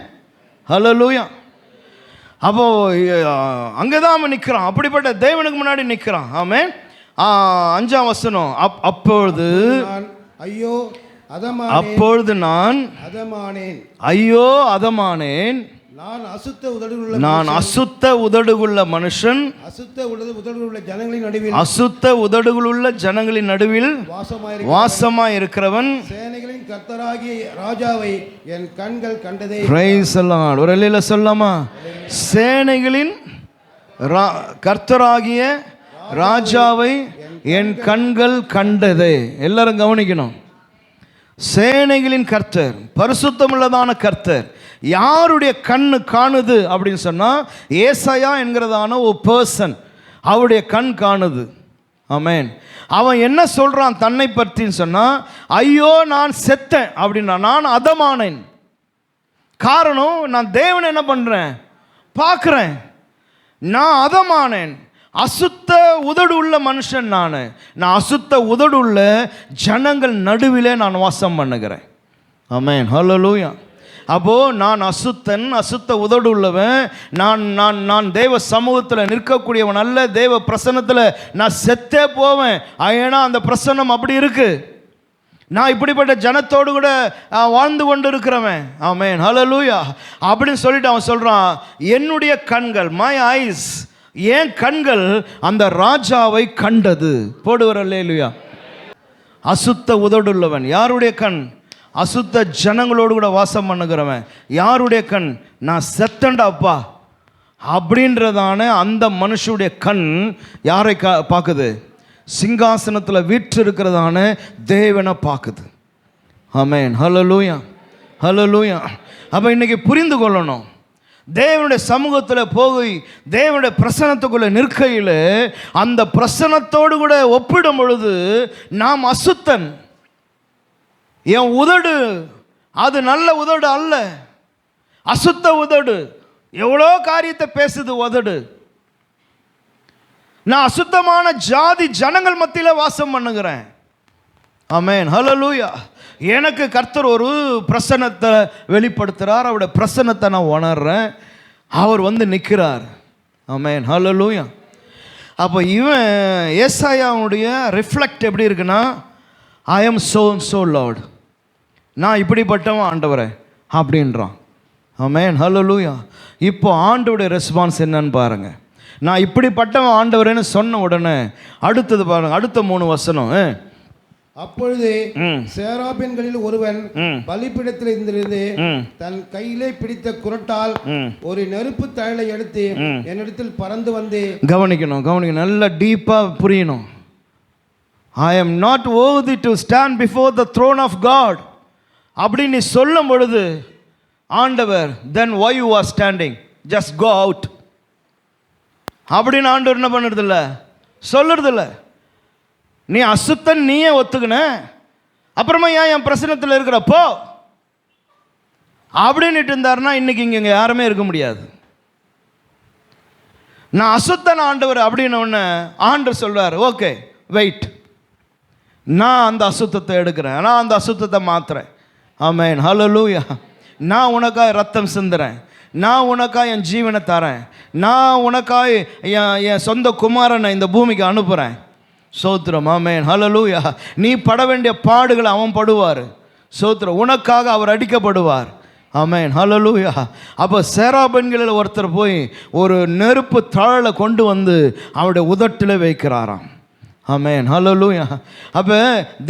ஹல்லேலூயா. அப்போ அங்கே தான் அவன் நிற்கிறான். அப்படிப்பட்ட தேவனுக்கு முன்னாடி நிற்கிறான். ஆமென். 5ஆம் வசனம், அப்பொழுது ஐயோ அப்பொழுது நான் ஐயோ அதமானேன், நான் அசுத்த உதடுகுள்ள மனுஷன், அசுத்த உதடுகளுள்ள ஜனங்களின் நடுவில் வாசமாய் இருக்கிறவன், சேனைகளின் கர்த்தராகிய ராஜாவை என் கண்கள் கண்டதே. Praise the Lord. ஒரு அல்லேலூயா சொல்லலாமா? சேனைகளின் கர்த்தராகிய ராஜாவை என் கண்கள் கண்டதே. எல்லாரும் கவனிக்கணும். சேனைகளின் கர்த்தர், பரிசுத்தமுள்ளதான கர்த்தர், யாருடைய கண்ணு காணுது அப்படின்னு சொன்னால், ஏசாயா என்கிறதான ஒரு பர்சன், அவருடைய கண் காணுது. ஆமென். அவன் என்ன சொல்கிறான் தன்னை பற்றின்னு சொன்னால், ஐயோ நான் செத்தேன் அப்படின்னா, நான் அதமானேன். காரணம், நான் தேவனை என்ன பண்ணுறேன்? பார்க்குறேன். நான் அதமானேன். அசுத்த உதடு உள்ள மனுஷன் நான் அசுத்த உதடு உள்ள ஜனங்கள் நடுவிலே நான் வாசம் பண்ணுகிறேன். ஆமென், ஹல்லேலூயா. அப்போது நான் அசுத்தன், அசுத்த உதடு உள்ளவன், நான் நான் நான் தேவ சமூகத்தில் நிற்கக்கூடியவன் அல்ல. தேவ பிரசன்னத்தில் நான் செத்தே போவேன். ஏன்னா அந்த பிரசன்னம் அப்படி இருக்கு. நான் இப்படிப்பட்ட ஜனத்தோடு கூட வாழ்ந்து கொண்டு இருக்கிறவன். ஆமென், ஹல்லேலூயா. அப்படின்னு சொல்லிட்டு அவன் சொல்கிறான், என்னுடைய கண்கள், மை ஐஸ், என் கண்கள் அந்த ராஜாவை கண்டது. போடுவர் அல்லேலூயா. அசுத்த உதடுள்ளவன் யாருடைய கண்? அசுத்த ஜனங்களோடு கூட வாசம் பண்ணுகிறவன் யாருடைய கண்? நான் செத்தண்டா அப்பா அப்படின்றதான அந்த மனுஷனுடைய கண் யாரை பார்க்குது? சிங்காசனத்தில் வீற்றிருக்கிறதான தேவனை பார்க்குது. ஆமென். ஹல்லேலூயா, ஹல்லேலூயா. அப்போ இன்னைக்கு புரிந்து கொள்ளணும், தேவனுடைய சமூகத்தில் போய் தேவனுடைய பிரசன்னத்துக்குள்ளே நிற்கையில் அந்த பிரசன்னத்தோடு கூட ஒப்பிடும் பொழுது நாம் அசுத்தன். என் உதடு அது நல்ல உதடு அல்ல, அசுத்த உதடு. எவ்வளோ காரியத்தை பேசுது உதடு. நான் அசுத்தமான ஜாதி ஜனங்கள் மத்தியில் வாசம் பண்ணுகிறேன். ஆமென், ஹல்லேலூயா. எனக்கு கர்த்தர் ஒரு பிரசன்னத்தை வெளிப்படுத்துகிறார், அவருடைய பிரசன்னத்தை நான் உணர்றேன். அவர் வந்து நிற்கிறார். ஆமென், ஹல்லேலூயா. அப்போ இவன் ஏசாயாவுடைய ரிஃப்ளெக்ட் எப்படி இருக்குன்னா, ஐ எம் so லார்ட், நான் இப்படிப்பட்டவன் ஆண்டவரே அப்படின்றான். ஆமென், ஹல்லேலூயா. இப்போ ஆண்டவருடைய ரெஸ்பான்ஸ் என்னன்னு பாருங்க. நான் இப்படிப்பட்டவன் ஆண்டவரேன்னு சொன்ன உடனே அடுத்தது பாருங்க, அடுத்த 3 வசனம். அப்பொழுது சேராபீன்களில் ஒருவன் பலிபீடத்தில் இருந்திருந்து தன் கையிலே பிடித்த குரட்டால் ஒரு நெருப்பு தழலை எடுத்து என்னிடத்தில் பறந்து வந்து. கவனிக்கணும், நல்ல டீப்பா புரியணும். I am not worthy to stand before the throne of God அப்படின்னு நீ சொல்லும் பொழுது ஆண்டவர், then why you are standing, just go out அப்படின்னு ஆண்டவர் என்ன பண்ணுறதில்ல, சொல்லுறதில்ல. நீ அசுத்தன் நீயே ஒத்துக்கின, அப்புறமா ஏன் என் பிரசனத்தில் இருக்கிறப்போ அப்படின்ட்டு இருந்தாருன்னா இன்னைக்கு இங்கே யாருமே இருக்க முடியாது. நான் அசுத்தன் ஆண்டவர் அப்படின்னு ஒன்று ஆண்டவர் சொல்றாரு, ஓகே வெயிட், நான் அந்த அசுத்தத்தை எடுக்கிறேன், நான் அந்த அசுத்தத்தை மாத்துறேன். ஆமென், ஹல்லேலூயா. நான் உனக்காய் ரத்தம் சிந்துறேன், நான் உனக்காய் என் ஜீவனை தரேன், நான் உனக்காய் என் சொந்த குமாரனை இந்த பூமிக்கு அனுப்புகிறேன். சோத்திரம். ஆமென், ஹல்லேலூயா. நீ பட வேண்டிய பாடுகளை அவன் படுவார். சோத்திரம். உனக்காக அவர் அடிக்கப்படுவார். ஆமென், ஹல்லேலூயா. அப்போ சேராபீன்களில் ஒருத்தர் போய் ஒரு நெருப்பு தழலை கொண்டு வந்து அவருடைய உதட்டில் வைக்கிறாராம். ஆமென், ஹல்லேலூயா. அப்போ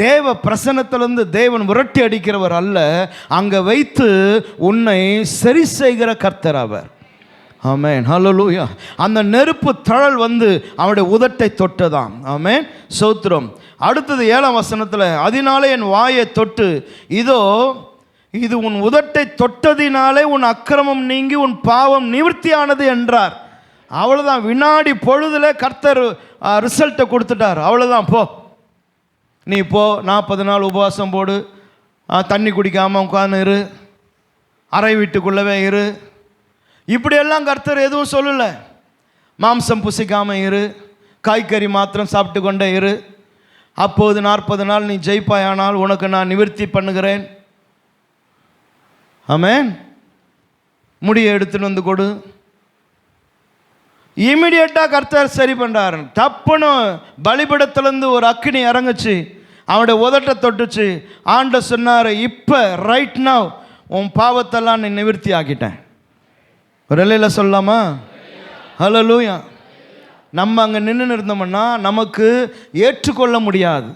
தேவ பிரசன்னத்திலிருந்து தேவன் விரட்டி அடிக்கிறவர் அல்ல, அங்கே வைத்து உன்னை சரி செய்கிற கர்த்தர் அவர். ஆமென், ஹல்லேலூயா. அந்த நெருப்பு தழல் வந்து அவனுடைய உதட்டை தொட்டதாம். ஆமென், சோத்திரம். அடுத்தது 7ஆம் வசனத்தில், அதனாலே என் வாயை தொட்டு, இதோ இது உன் உதட்டை தொட்டதினாலே உன் அக்கிரமம் நீங்கி உன் பாவம் நிவர்த்தியானது என்றார். அவ்வளோதான், வினாடி பொழுதுல கர்த்தர் ரிசல்ட்டை கொடுத்துட்டார். அவ்வளோதான், போ நீ போ, 40 நாள் உபவாசம் போடு, தண்ணி குடிக்காமல் உட்கார்ந்து இரு, அறை வீட்டுக்குள்ளவே இரு, இப்படியெல்லாம் கர்த்தர் எதுவும் சொல்லலை. மாம்சம் புசிக்காமல் இரு, காய்கறி மாத்திரம் சாப்பிட்டு கொண்டே இரு, அப்போது 40 நாள் நீ ஜெயிப்பாயானால் உனக்கு நான் நிவர்த்தி பண்ணுகிறேன். ஆமென். முடியை எடுத்துன்னு வந்து கொடு. இமிடியேட்டாக கர்த்தர் சரி பண்ணுறாரு. தப்புன்னு பலிபீடத்திலேருந்து ஒரு அக்கினி இறங்குச்சு, அவனுடைய உதட்டை தொட்டுச்சு. ஆண்ட சொன்னார், இப்போ ரைட் நவ் உன் பாவத்தெல்லாம் நீ நிவர்த்தி ஆக்கிட்டேன். ஒரு இலையில் சொல்லலாமா? ஹல்லேலூயா. நம்ம அங்கே நின்று இருந்தோம்னா நமக்கு ஏற்றுக்கொள்ள முடியாது.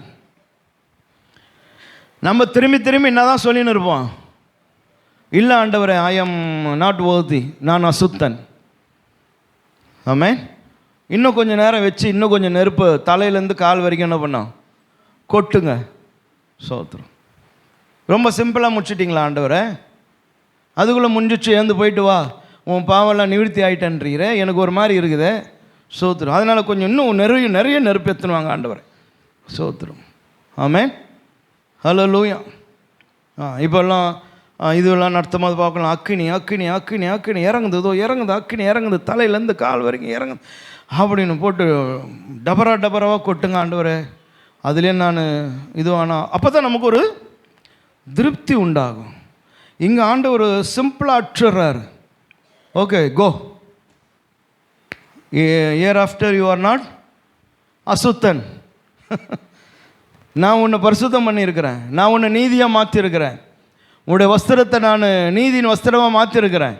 நம்ம திரும்பி திரும்பி என்ன தான் சொல்லின்னு இருப்போம், இல்லை ஆண்டவரே ஐ எம் நாட் worthy, நான் அசுத்தன். ஆமென். இன்னும் கொஞ்சம் நேரம் வச்சு இன்னும் கொஞ்சம் நெருப்பு தலையிலேருந்து கால் வரைக்கும் என்ன பண்ணோம், கொட்டுங்க. சோத்திரம். ரொம்ப சிம்பிளாக முடிச்சிட்டிங்களா ஆண்டவரே? அதுக்குள்ளே முடிஞ்சிச்சு, ஏந்து போயிட்டு வா, உன் பாவெல்லாம் நிவர்த்தி ஆகிட்டேன்றீரே, எனக்கு ஒரு மாதிரி இருக்குது. சோத்திரம். அதனால் கொஞ்சம் இன்னும் நிறைய நெருப்பு எத்துனுவாங்க ஆண்டவரே. சோத்திரம். ஆமென், ஹல்லேலூயா. இப்போல்லாம் இதெல்லாம் நடத்தும்போது பார்க்கலாம், அக்கினி அக்கினி அக்கினி அக்கினி இறங்குது, இதோ இறங்குது, அக்கினி இறங்குது, தலையிலேருந்து கால் வரைக்கும் இறங்குது அப்படின்னு போட்டு டபராவாக கொட்டுங்க ஆண்டவரே. அதுலேயே நான் ஆனால் அப்போ தான் நமக்கு ஒரு திருப்தி உண்டாகும். இங்கே ஆண்டவர் சிம்பிளாக அற்றுறாரு, okay go, hereafter you are not அசுத்தன். நான் உன்னை பரிசுத்தம் பண்ணியிருக்கிறேன், நான் உன்னை நீதியாக மாற்றிருக்கிறேன், உன்னுடைய வஸ்திரத்தை நான் நீதியின் வஸ்திரமாக மாற்றிருக்கிறேன்.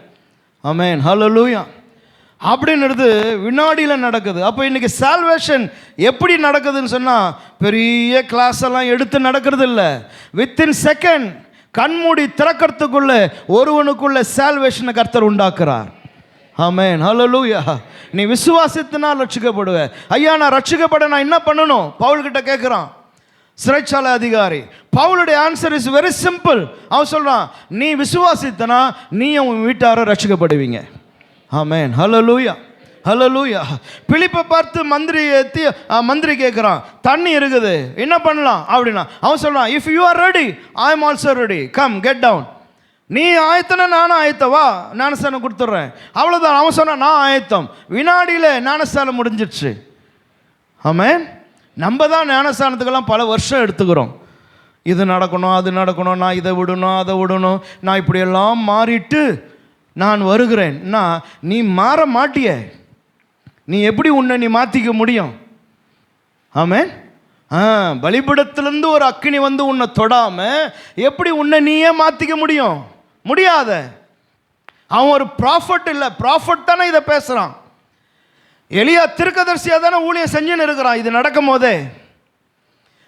ஆமென், ஹல்லேலூயா. அப்படின்றது வினாடியில் நடக்குது. அப்போ இன்றைக்கி சால்வேஷன் எப்படி நடக்குதுன்னு சொன்னால், பெரிய கிளாஸ் எல்லாம் எடுத்து நடக்கிறது இல்லை, வித்தின் செகண்ட் கண்மூடி திறக்கிறதுக்குள்ள ஒருவனுக்குள்ள சால்வேஷனை கர்த்தர் உண்டாக்குறார். ஆமென், ஹல்லேலூயா. நீ விசுவாசித்தினால் ரட்சிக்கப்படுவ. ஐயா, நான் ரட்சிக்கப்பட நான் என்ன பண்ணணும்? பவுல்கிட்ட கேட்குறான் சிறைச்சாலை அதிகாரி. பவுலுடைய ஆன்சர் இஸ் வெரி சிம்பிள். அவன் சொல்றான், நீ விசுவாசித்தனா நீயும் உன் வீட்டாரும் ரட்சிக்கப்படுவீங்க. ஆமென், ஹல்லேலூயா, ஹல்லேலூயா. பிலிப்பை பார்த்து மந்திரி கேட்குறான், தண்ணி இருக்குது, என்ன பண்ணலாம் அப்படின்னா அவன் சொல்றான், if you are ready I am also ready, come get down. நீ ஆயத்தனா நானும் ஆயத்தவா, ஞானஸ்தானம் கொடுத்துட்றேன். அவ்வளோதான். அவன் சொன்னான், நான் ஆயத்தம். வினாடியில் ஞானஸ்தானம் முடிஞ்சிடுச்சு. ஆமென். நம்ம தான் ஞானஸ்தானத்துக்கெல்லாம் பல வருஷம் எடுத்துக்கிறோம். இது நடக்கணும், அது நடக்கணும், நான் இதை விடணும், அதை விடணும், நான் இப்படியெல்லாம் மாறிட்டு நான் வருகிறேன். நீ மாற மாட்டிய, நீ எப்படி உன்னை நீ மாற்றிக்க முடியும்? ஆமென். பலிபீடத்திலிருந்து ஒரு அக்கினி வந்து உன்னை தொடாம எப்படி உன்னை நீயே மாற்றிக்க முடியும்? முடியாத. அவன் ஒரு ப்ராஃபட் இல்லை, ப்ராஃபட் தானே இதை பேசுகிறான். எலியா தீர்க்கதரிசியாக தானே ஊழியம் செஞ்சுன்னு இருக்கிறான் இது நடக்கும் போதே.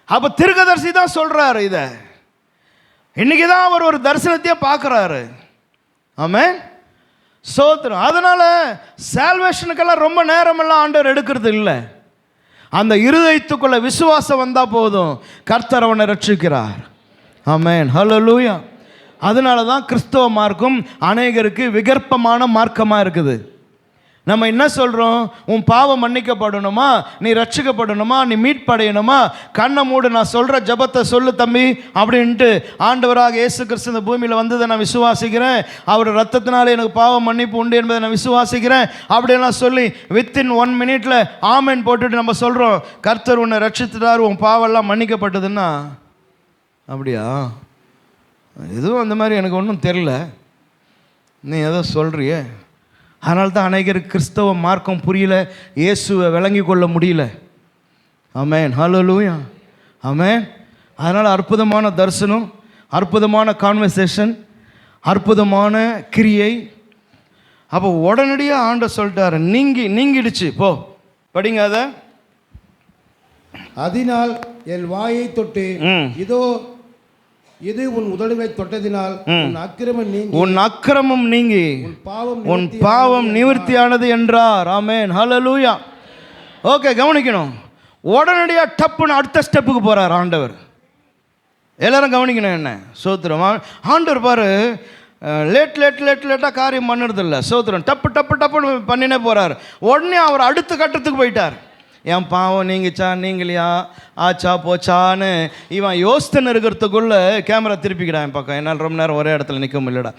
அப்போ தீர்க்கதரிசி தான் சொல்கிறாரு இதை. இன்னைக்கு தான் அவர் ஒரு தரிசனத்தையே பார்க்குறாரு. ஆமென், சோத்திரம். அதனால் சால்வேஷனுக்கெல்லாம் ரொம்ப நேரமெல்லாம் ஆண்டவர் எடுக்கிறது இல்லை. அந்த இருதயத்துக்குள்ள விசுவாசம் வந்தால் போதும், கர்த்தர் அவனை ரட்சிக்கிறார். ஆமென், ஹல்லேலூயா. அதனால தான் கிறிஸ்தவ மார்க்கம் அநேகருக்கு விகற்பமான மார்க்கமாக இருக்குது. நம்ம என்ன சொல்கிறோம்? உன் பாவம் மன்னிக்கப்படணுமா, நீ ரட்சிக்கப்படணுமா, நீ மீட்படையணுமா, கண்ணை மூடு, நான் சொல்கிற ஜபத்தை சொல்லு தம்பி அப்படின்ட்டு ஆண்டவராக இயேசு கிறிஸ்து இந்த பூமியில் வந்ததை நான் விசுவாசிக்கிறேன், அவர் ரத்தத்தினாலே எனக்கு பாவம் மன்னிப்பு உண்டு என்பதை நான் விசுவாசிக்கிறேன் அப்படியெல்லாம் சொல்லி வித்தின் 1 minute ஆமென் போட்டுட்டு நம்ம சொல்கிறோம், கர்த்தர் உன்னை ரட்சித்துட்டார், உன் பாவெல்லாம் மன்னிக்கப்பட்டதுன்னா. அப்படியா? எதுவும் அந்த மாதிரி எனக்கு ஒன்றும் தெரில, நீ ஏதோ சொல்கிறியே. அதனால தான் அநேகருக்கு கிறிஸ்தவ மார்க்கம் புரியல, இயேசுவை விளங்கி கொள்ள முடியல. ஆமென், ஹல்லேலூயா, ஆமென். அதனால் அற்புதமான தரிசனம், அற்புதமான கான்வர்சேஷன், அற்புதமான கிரியை. அப்போ உடனடியாக ஆண்டவர் சொல்லிட்டாரு, நீங்கிடுச்சு, போ படிங்க அதை. அதனால் என் வாயை தொட்டு இதோ இது உன் உதடுகளை தொட்டதினால் உன் அக்கிரமம் நீங்கி உன் பாவம் நிவர்த்தியானது என்றார். ஆமென், ஹல்லேலூயா. ஓகே, கவனிக்கணும். உடனடியாக டப்புன்னு அடுத்த ஸ்டெப்புக்கு போகிறார் ஆண்டவர். எல்லாரும் கவனிக்கணும் என்ன. சோத்திரம். ஆண்டவர் பாரு, லேட்டாக காரியம் பண்ணுறதில்ல. சோத்திரம். டப்புன்னு பண்ணினே போகிறார். உடனே அவர் அடுத்த கட்டத்துக்கு போயிட்டார். என் பாவம் நீங்கிச்சா நீங்களையா ஆச்சா போச்சான்னு இவன் யோசனை இருக்கிறதுக்குள்ள கேமரா திருப்பிக்கிடான் என் பக்கம். என்னால் ரொம்ப நேரம் ஒரே இடத்துல நிற்க முடியலடா.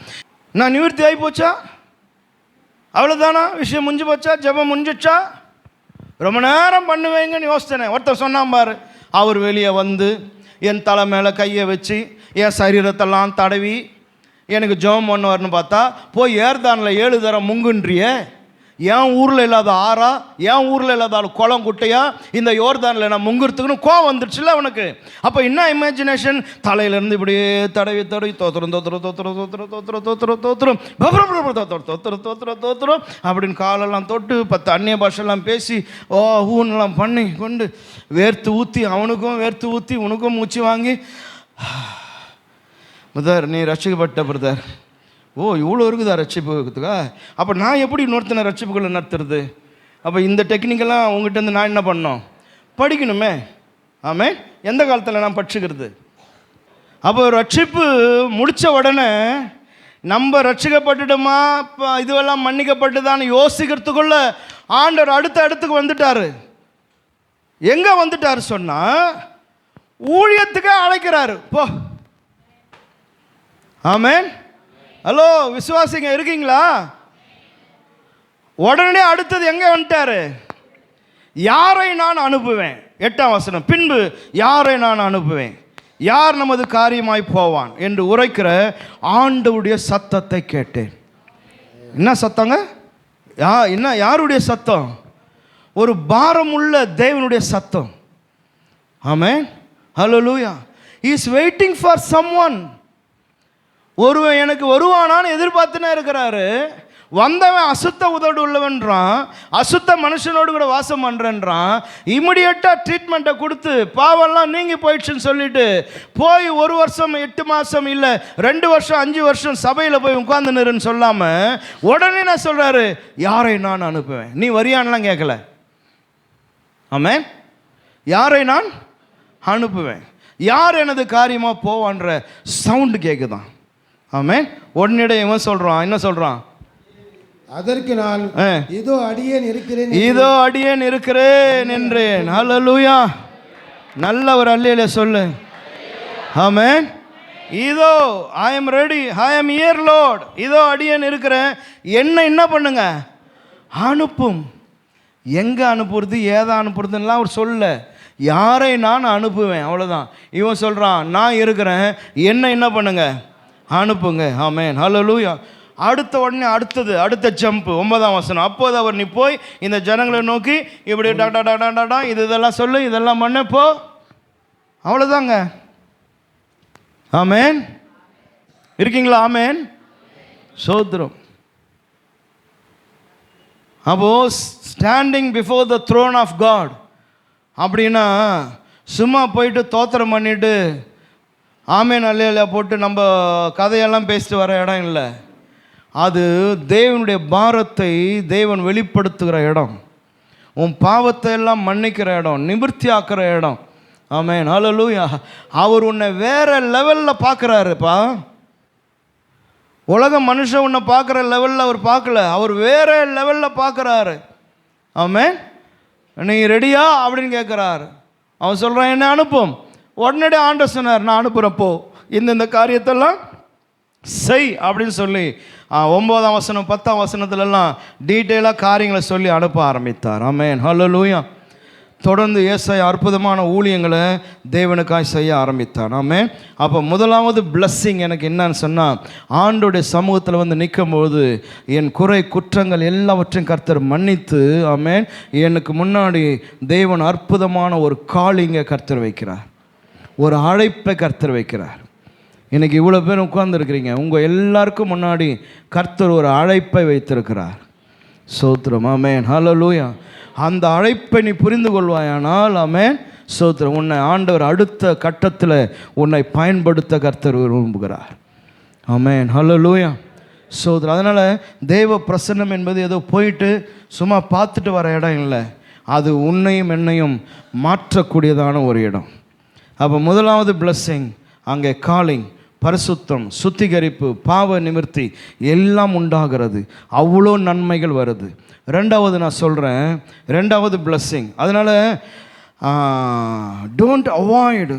நான் நிவர்த்தி ஆகி போச்சா, அவ்வளோதானா, விஷயம் முடிஞ்சு போச்சா, ஜெபம் முடிஞ்சிச்சா, ரொம்ப நேரம் பண்ணுவேங்கன்னு யோசனை. ஒருத்தர் சொன்னான் பாரு, அவர் வெளியே வந்து என் தலை மேலே கையை வச்சு என் சரீரத்தெல்லாம் தடவி எனக்கு ஜெபம் பண்ணுவார்னு பார்த்தா, போய் ஏர்தானில் 7 தரம் முங்குன்றிய, என் ஊரில் இல்லாத ஆறா, என் ஊரில் இல்லாத குளம் குட்டையா இந்த யோர்தானில் நான் முங்குறதுக்குன்னு கோவம் வந்துடுச்சுல்ல அவனுக்கு. அப்போ என்ன இமேஜினேஷன், தலையிலேருந்து இப்படியே தடவி தோத்துரும் அப்படின்னு காலெல்லாம் தொட்டு 10 அந்நிய பாஷெல்லாம் பேசி ஊன்னெல்லாம் பண்ணி கொண்டு வேர்த்து ஊற்றி, அவனுக்கும் வேர்த்து ஊற்றி உனக்கும் மூச்சு வாங்கி, பிரதர் நீ ரட்சிக்கப்பட்ட பிரதர், இவ்வளோ இருக்குதா ரட்சிப்புக்கா, அப்போ நான் எப்படி இன்னொருத்தனை ரட்சிப்புகளை நடத்துறது? அப்போ இந்த டெக்னிக்கெல்லாம் உங்கள்கிட்ட நான் என்ன பண்ணோம்? படிக்கணுமே. ஆமே, எந்த காலத்தில் நான் படிச்சுக்கிறது? அப்போ ரட்சிப்பு முடித்த உடனே நம்ம ரட்சிக்கப்பட்டுட்டோமா, இப்போ இதுவெல்லாம் மன்னிக்கப்பட்டுதான்னு யோசிக்கிறதுக்குள்ள ஆண்டவர் அடுத்த இடத்துக்கு வந்துட்டார். எங்கே வந்துட்டார் சொன்னால், ஊழியத்துக்கே அழைக்கிறாரு, போ. ஆமென். ஹலோ விசுவாசிங்க இருக்கீங்களா? உடனே அடுத்தது எங்கே வந்துட்டாரு? யாரை நான் அனுப்புவேன். 8ஆம் வசனம். பின்பு யாரை நான் அனுப்புவேன், யார் நமது காரியமாய் போவான் என்று உரைக்கிற ஆண்டவருடைய சத்தத்தை கேட்டேன். என்ன சத்தங்க? என்ன யாருடைய சத்தம்? ஒரு பாரமுள்ள தேவனுடைய சத்தம். ஆமென், ஹல்லேலூயா. He is waiting for someone. ஒருவன் எனக்கு வருவானான்னு எதிர்பார்த்துனே இருக்கிறாரு. வந்தவன் அசுத்த உதடு உள்ளவன்றான், அசுத்த மனுஷனோடு கூட வாசம் பண்ணுறேன்றான். இமிடியேட்டாக ட்ரீட்மெண்ட்டை கொடுத்து பாவெல்லாம் நீங்கி போயிடுச்சுன்னு சொல்லிட்டு போய் 1 வருஷம் 8 மாதம் இல்லை 2 வருஷம் 5 வருஷம் சபையில் போய் உட்கார்ந்துருன்னு சொல்லாமல் உடனே நான் சொல்கிறாரு, யாரை நான் அனுப்புவேன், நீ வரியான்லாம் கேட்கல. ஆமென். யாரை நான் அனுப்புவேன், யார் எனது காரியமாக போவான்ற சவுண்டு கேட்குதான். ஆமென். உடனே இவன் சொல்கிறான், என்ன சொல்கிறான், அதற்கு நான் இதோ அடியேன் இருக்கிறேன், இதோ அடியேன் இருக்கிறேன் என்றேன். ஹல்லேலூயா. நல்ல ஒரு அல்லேலூயா சொல்லு. ஆமென். இதோ I am ready, I am here Lord. இதோ அடியேன் இருக்கிறேன், என்ன பண்ணுங்க, அனுப்பும். எங்கே அனுப்புறது, ஏதா அனுப்புறதுலாம் அவர் சொல்ல, யாரை நான் அனுப்புவேன், அவ்வளோதான். இவன் சொல்கிறான், நான் இருக்கிறேன், என்ன பண்ணுங்க, அனுப்புங்க. ஆமென். ஹல்லேலூயா. அடுத்த ஜம்ப் 9ஆம் வசனம். அப்போது அவர், நீ போய் இந்த ஜனங்களை நோக்கி இப்படி டாடா இதெல்லாம் சொல்லு, இதெல்லாம் பண்ண போ. அவ்வளோதாங்க. ஆமென். இருக்கீங்களா? ஆமென். சோத்ரம். அப்போ standing before the throne of God அப்படின்னா சும்மா போயிட்டு தோத்திரம் பண்ணிட்டு ஆமென் அல்லேலூயா போட்டு நம்ம கதையெல்லாம் பேசிட்டு வர இடம் இல்லை. அது தேவனுடைய பாரத்தை தேவன் வெளிப்படுத்துகிற இடம், உன் பாவத்தை எல்லாம் மன்னிக்கிற இடம், நிவர்த்தி ஆக்கிற இடம். ஆமென். ஹல்லேலூயா. அவர் உன்னை வேற லெவலில் பார்க்குறாருப்பா. உலக மனுஷன் உன்னை பார்க்குற லெவலில் அவர் பார்க்கல, அவர் வேற லெவலில் பார்க்குறாரு. ஆமென். நீ ரெடியா அப்படின்னு கேட்குறாரு. அவன் சொல்கிறான், என்ன அனுப்பும். உடனடியே ஆண்டவர் சொன்னார், நான் அனுப்புகிறப்போ இந்த காரியத்தெல்லாம் செய் அப்படின்னு சொல்லி 9ஆம் வசனம் 10ஆம் வசனத்துலலாம் டீட்டெயிலாக காரியங்களை சொல்லி அனுப்ப ஆரம்பித்தார். ஆமென். ஹல்லேலூயா. தொடர்ந்து ஏசாயா அற்புதமான ஊழியங்களை தேவனுக்காய் செய்ய ஆரம்பித்தார். ஆமென். அப்போ முதலாவது பிளஸ்ஸிங் எனக்கு என்னன்னு சொன்னால், ஆண்டோடைய சமூகத்தில் வந்து நிற்கும்போது என் குற்றங்கள் எல்லாவற்றையும் கர்த்தர் மன்னித்து, ஆமென், எனக்கு முன்னாடி தேவன் அற்புதமான ஒரு காலிங்கை கர்த்தர் வைக்கிறார், ஒரு அழைப்பை கர்த்தர் வைக்கிறார். இன்றைக்கி இவ்வளோ பேர் உட்கார்ந்துருக்கிறீங்க, உங்கள் எல்லாருக்கும் முன்னாடி கர்த்தர் ஒரு அழைப்பை வைத்திருக்கிறார். சோத்திரம். ஆமென். ஹல்லேலூயா. அந்த அழைப்பை நீ புரிந்து கொள்வாயானால், ஆமென், சோத்திரம், உன்னை ஆண்டவர் அடுத்த கட்டத்தில் உன்னை பயன்படுத்த கர்த்தர் விரும்புகிறார். ஆமென். ஹல்லேலூயா. சோத்திரம். அதனால் தேவ பிரசன்னம் என்பது ஏதோ போயிட்டு சும்மா பார்த்துட்டு வர இடம் இல்லை, அது உன்னையும் என்னையும் மாற்றக்கூடியதான ஒரு இடம். அப்போ முதலாவது பிளஸ்ஸிங் அங்கே காலிங், பரிசுத்தம், சுத்திகரிப்பு, பாவ நிவர்த்தி எல்லாம் உண்டாகிறது, அவ்வளோ நன்மைகள் வருது. ரெண்டாவது நான் சொல்கிறேன், ரெண்டாவது பிளஸ்ஸிங். அதனால் don't avoid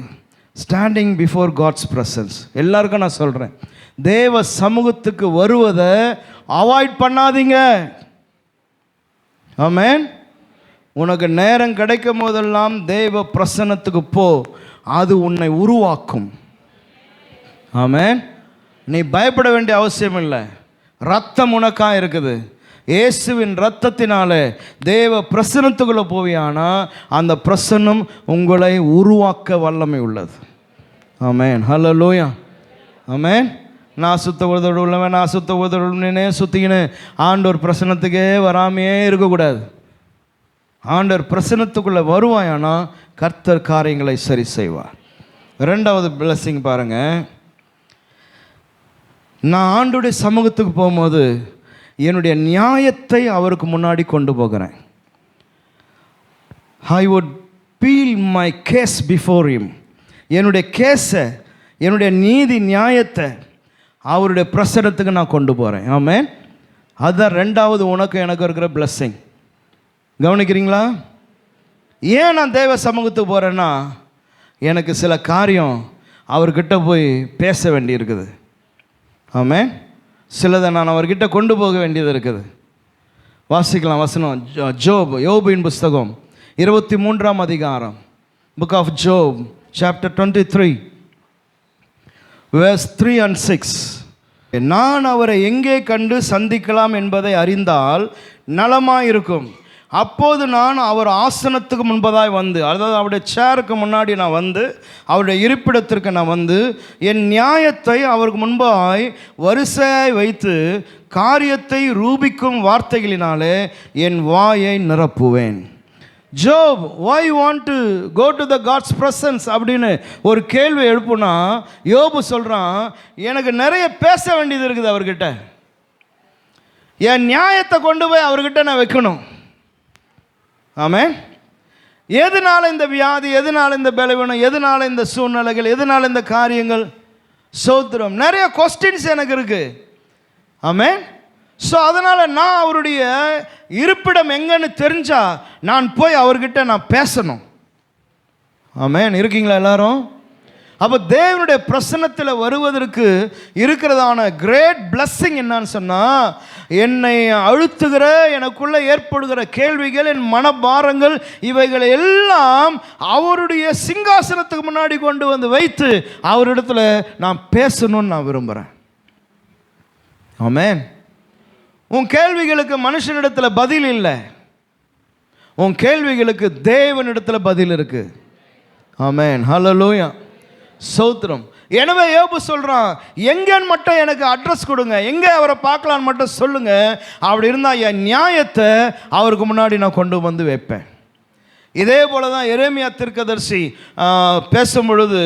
standing before God's presence. எல்லாருக்கும் நான் சொல்கிறேன், தேவ சமூகத்துக்கு வருவதை அவாய்ட் பண்ணாதீங்க. ஆமென். உனக்கு நேரம் கிடைக்கும் போதெல்லாம் தேவ பிரசன்னத்துக்கு போ, அது உன்னை உருவாக்கும். ஆமென். நீ பயப்பட வேண்டிய அவசியம் இல்லை, ரத்தம் உனக்காக இருக்குது. இயேசுவின் ரத்தத்தினாலே தேவ பிரசன்னத்துக்குள்ளே போவியானா அந்த பிரசன்னம் உங்களை உருவாக்க வல்லமை உள்ளது. ஆமென். ஹல்லேலூயா. ஆமென். நான் சுத்த உதடு உள்ளவன், நான் சுத்த உதடுனே சுற்றிக்கின்னு ஆண்டவர் பிரசன்னத்துக்கே வராமையே இருக்கக்கூடாது. ஆண்டவர் பிரசன்னத்துக்குள்ளே வருவாயானா கர்த்தர் காரியங்களை சரி செய்வார். ரெண்டாவது பிளஸ்ஸிங் பாருங்கள், நான் ஆண்டுடைய சமூகத்துக்கு போகும்போது என்னுடைய நியாயத்தை அவருக்கு முன்னாடி கொண்டு போகிறேன். I would feel my case before him. என்னுடைய கேஸை, என்னுடைய நீதி நியாயத்தை அவருடைய பிரசனத்துக்கு நான் கொண்டு போகிறேன். ஆமென். அதுதான் ரெண்டாவது உனக்கு எனக்கு இருக்கிற பிளஸ்ஸிங். கவனிக்கிறீங்களா? ஏன் நான் தேவ சமூகத்துக்கு போகிறேன்னா, எனக்கு சில காரியம் அவர்கிட்ட போய் பேச வேண்டியிருக்குது. ஆமென். சிலதை நான் அவர்கிட்ட கொண்டு போக வேண்டியது இருக்குது. வாசிக்கலாம் வசனம். யோபின் புஸ்தகம் 23ஆம் அதிகாரம், book of Job, chapter 23, verse 3 and 6. நான் அவரை எங்கே கண்டு சந்திக்கலாம் என்பதை அறிந்தால் நலமாயிருக்கும். அப்போது நான் அவர் ஆசனத்துக்கு முன்பதாய் வந்து, அதாவது அவருடைய சேருக்கு முன்னாடி நான் வந்து, அவருடைய இருப்பிடத்திற்கு நான் வந்து, என் நியாயத்தை அவருக்கு முன்பாய் வரிசையாய் வைத்து காரியத்தை ரூபிக்கும் வார்த்தைகளினாலே என் வாயை நிரப்புவேன். ஜோப், why you want to go to the God's presence அப்படின்னு ஒரு கேள்வி எழுப்புனா யோபு சொல்கிறான், எனக்கு நிறைய பேச வேண்டியது இருக்குது அவர்கிட்ட. என் நியாயத்தை கொண்டு போய் அவர்கிட்ட நான் வைக்கணும். ஆமென். எதனால இந்த வியாதி, எதனால இந்த பலவீனம், எதனால இந்த சூழ்நிலைகள், எதனால இந்த காரியங்கள், சோத்திரம், நிறைய கொஸ்டின்ஸ் எனக்கு இருக்கு. ஆமென். ஸோ அதனால் நான் அவருடைய இருப்பிடம் எங்கன்னு தெரிஞ்சா நான் போய் அவர்கிட்ட நான் பேசணும். ஆமென். இருக்கீங்களா எல்லாரும்? அப்போ தேவனுடைய பிரசன்னத்தில் வருவதற்கு இருக்கிறதான கிரேட் பிளஸ்ஸிங் என்னன்னு சொன்னால், என்னை அழுத்துகிற, எனக்குள்ளே ஏற்படுகிற கேள்விகள், என் மனபாரங்கள், இவைகளை எல்லாம் அவருடைய சிங்காசனத்துக்கு முன்னாடி கொண்டு வந்து வைத்து அவரிடத்துல நான் பேசணும்னு நான் விரும்புகிறேன். ஆமென். உன் கேள்விகளுக்கு மனுஷனிடத்தில் பதில் இல்லை, உன் கேள்விகளுக்கு தேவனிடத்தில் பதில் இருக்கு. ஆமென். ஹல்லேலூயா. சோத்திரம். எனவே யோபு சொல்கிறான், எங்கன்னு மட்டும் எனக்கு அட்ரஸ் கொடுங்க, எங்கே அவரை பார்க்கலான்னு மட்டும் சொல்லுங்க, அப்படி இருந்தால் என் நியாயத்தை அவருக்கு முன்னாடி நான் கொண்டு வந்து வைப்பேன். இதே போல தான் எரேமியா தீர்க்கதரிசி பேசும் பொழுது,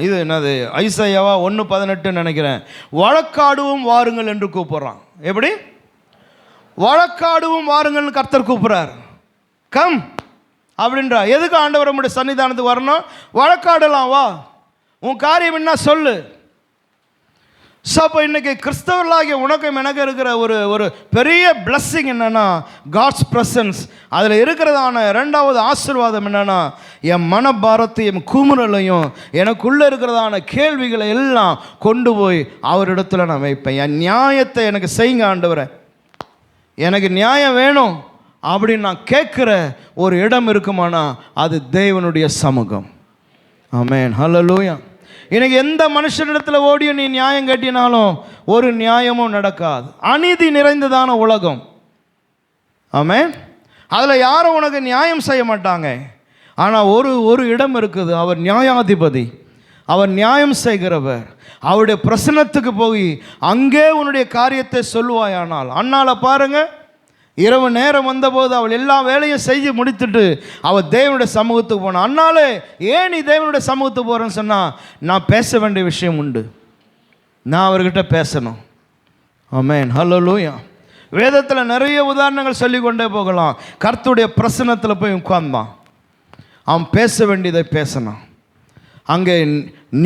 இது என்னது, ஐசாயாவா 1:18 நினைக்கிறேன், வழக்காடுவும் வாருங்கள் என்று கூப்பிட்றான். எப்படி? வழக்காடுவும் வாருங்கள்னு கர்த்தர் கூப்பிட்றார். கம் அப்படின்றா. எதுக்கு ஆண்டவர் நம்முடைய சன்னிதானத்துக்கு வரணும்? வழக்காடலாம், வா, உன் காரியம் என்ன சொல்லு. ஸோ அப்போ இன்றைக்கி கிறிஸ்தவர்களாகிய உனக்கும் எனக்கு இருக்கிற ஒரு பெரிய பிளஸ்ஸிங் என்னென்னா காட்ஸ் ப்ரெசன்ஸ். அதில் இருக்கிறதான இரண்டாவது ஆசீர்வாதம் என்னென்னா, என் மனபாரத்தையும் குமுறலையும் எனக்குள்ளே இருக்கிறதான கேள்விகளை எல்லாம் கொண்டு போய் அவரிடத்துல நான் வைப்பேன். என் நியாயத்தை எனக்கு செய்யுங்க ஆண்டவரே, எனக்கு நியாயம் வேணும் அப்படின்னு நான் கேட்குற ஒரு இடம் இருக்குமானா அது தேவனுடைய சமூகம். ஆமென். ஹல்லேலூயா. இன்னைக்கு எந்த மனுஷனிடத்தில் ஓடிய நீ நியாயம் கேட்டினாலும் ஒரு நியாயமும் நடக்காது. அநீதி நிறைந்ததான உலகம். ஆமென். அதில் யாரும் உனக்கு நியாயம் செய்ய மாட்டாங்க. ஆனால் ஒரு இடம் இருக்குது, அவர் நியாயாதிபதி, அவர் நியாயம் செய்கிறவர். அவருடைய பிரசன்னத்துக்கு போய் அங்கே உன்னுடைய காரியத்தை சொல்லுவாயானால். அண்ணால பாருங்க, இரவு நேரம் வந்தபோது அவள் எல்லா வேலையும் செய்து முடித்துட்டு அவள் தேவனுடைய சமூகத்துக்கு போனான். அண்ணாலே, ஏன் நீ தேவனுடைய சமூகத்துக்கு போகிறேன்னு சொன்னால், நான் பேச வேண்டிய விஷயம் உண்டு, நான் அவர்கிட்ட பேசணும். ஆமென். ஹல்லேலூயா. வேதத்தில் நிறைய உதாரணங்கள் சொல்லிக்கொண்டே போகலாம். கர்த்தருடைய பிரசன்னத்தில் போய் உட்கார்ந்தான், அவன் பேச வேண்டியதை பேசணும், அங்கே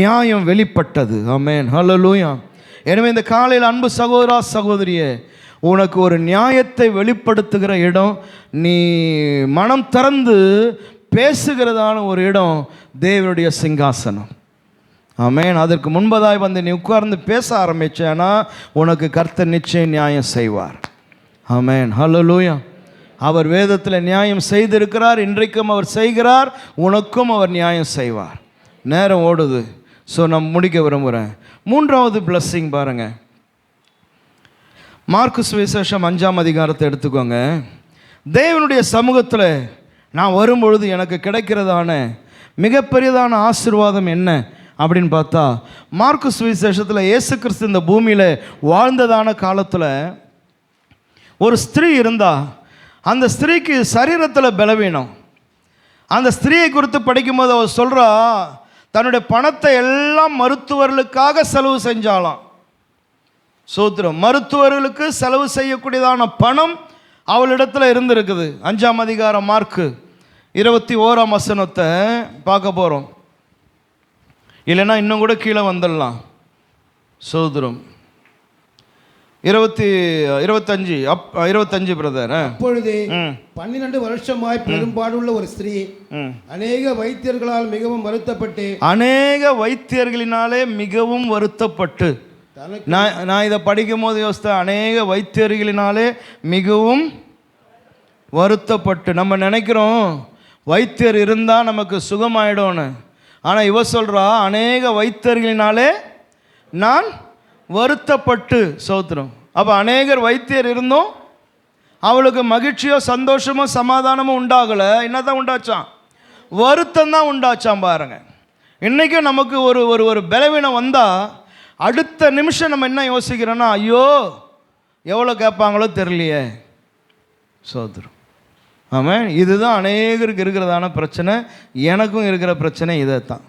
நியாயம் வெளிப்பட்டது. ஆமென். ஹல்லேலூயா. எனவே இந்த காலையில் அன்பு சகோதரா சகோதரியே, உனக்கு ஒரு நியாயத்தை வெளிப்படுத்துகிற இடம், நீ மனம் திறந்து பேசுகிறதான ஒரு இடம் தேவனுடைய சிங்காசனம். ஆமென். அதற்கு முன்பதாய் வந்து நீ உட்கார்ந்து பேச ஆரம்பிச்சேன்னா உனக்கு கர்த்தர் நிச்சயம் நியாயம் செய்வார். ஆமென். ஹல்லேலூயா. அவர் வேதத்தில் நியாயம் செய்திருக்கிறார், இன்றைக்கும் அவர் செய்கிறார், உனக்கும் அவர் நியாயம் செய்வார். நேரம் ஓடுது, ஸோ நான் முடிக்க விரும்புகிறேன். மூன்றாவது பிளஸ்ஸிங் பாருங்கள். மார்க்கு சுவிசேஷம் 5ஆம் அதிகாரத்தை எடுத்துக்கோங்க. தேவனுடைய சமூகத்தில் நான் வரும்பொழுது எனக்கு கிடைக்கிறதான மிகப்பெரியதான ஆசீர்வாதம் என்ன அப்படின்னு பார்த்தா, மார்க்கு சுவிசேஷத்தில் இயேசு கிறிஸ்து இந்த பூமியில் வாழ்ந்ததான காலத்தில் ஒரு ஸ்திரீ இருந்தா. அந்த ஸ்திரீக்கு சரீரத்தில் பலவீனம். அந்த ஸ்திரீயை குறித்து படிக்கும்போது அவர் சொல்கிறா, தன்னுடைய பணத்தை எல்லாம் மருத்துவர்களுக்காக செலவு செஞ்சாலாம். சோத்திரம். மருத்துவர்களுக்கு செலவு செய்யக்கூடியதான பணம் அவளிடத்தில் இருந்திருக்குது. 5ஆம் அதிகாரம் மார்க்கு 21ஆம் வசனத்தை பார்க்க போகிறோம். இல்லைன்னா இன்னும் கூட கீழே வந்துடலாம். சோத்திரம். 25 பிரதர். அப்பொழுது 12 வருஷமாய் பெரும்பாடுள்ள ஒரு ஸ்திரீ அநேக வைத்தியர்களால் மிகவும் வருத்தப்பட்டு நான் இதை படிக்கும் போது யோசித்தேன், அநேக வைத்தியர்களினாலே மிகவும் வருத்தப்பட்டு. நம்ம நினைக்கிறோம் வைத்தியர் இருந்தால் நமக்கு சுகமாயிடும்னு. ஆனால் இவ சொல்கிறா, அநேக வைத்தியர்களினாலே நான் வருத்தப்பட்டு. சோத்திரம். அப்போ அநேகர் வைத்தியர் இருந்தும் அவளுக்கு மகிழ்ச்சியோ சந்தோஷமோ சமாதானமோ உண்டாகலை. என்னதான் உண்டாச்சான்? வருத்தம் தான் உண்டாச்சான். பாருங்க, இன்றைக்கும் நமக்கு ஒரு ஒரு ஒரு பலவீனம் வந்தால் அடுத்த நிமிஷம் நம்ம என்ன யோசிக்கிறோன்னா, ஐயோ எவ்வளோ கேட்பாங்களோ தெரியலையே. சோதரம். ஆமாம், இதுதான் அநேகருக்கு இருக்கிறதான பிரச்சனை. எனக்கும் இருக்கிற பிரச்சனை இதை தான்.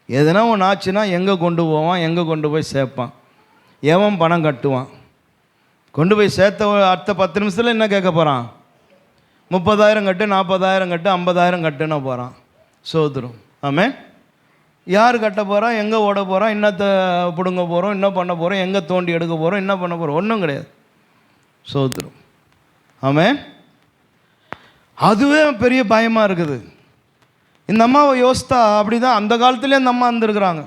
எதனா ஒன்று ஆச்சுன்னா எங்கே கொண்டு போவான், எங்கே கொண்டு போய் சேர்ப்பான், எவன் பணம் கட்டுவான். கொண்டு போய் சேர்த்த அடுத்த 10 நிமிஷத்தில் என்ன கேட்க போகிறான்? 30,000 கட்டு, 40,000 கட்டு, 50,000 கட்டுன்னு போகிறான். சோதரம். ஆமாம், யார் கட்ட போகிறா, எங்கே ஓட போகிறான், என்னத்தை பிடுங்க போகிறோம், என்ன பண்ண போகிறோம், எங்கே தோண்டி எடுக்க போகிறோம், என்ன பண்ண போகிறோம், ஒன்றும் கிடையாது. சோதரம். ஆமாம், அதுவே பெரிய பயமாக இருக்குது. இந்த அம்மாவை யோசித்தா அப்படி தான் அந்த காலத்துலேயே அந்த அம்மா இருந்திருக்கிறாங்க.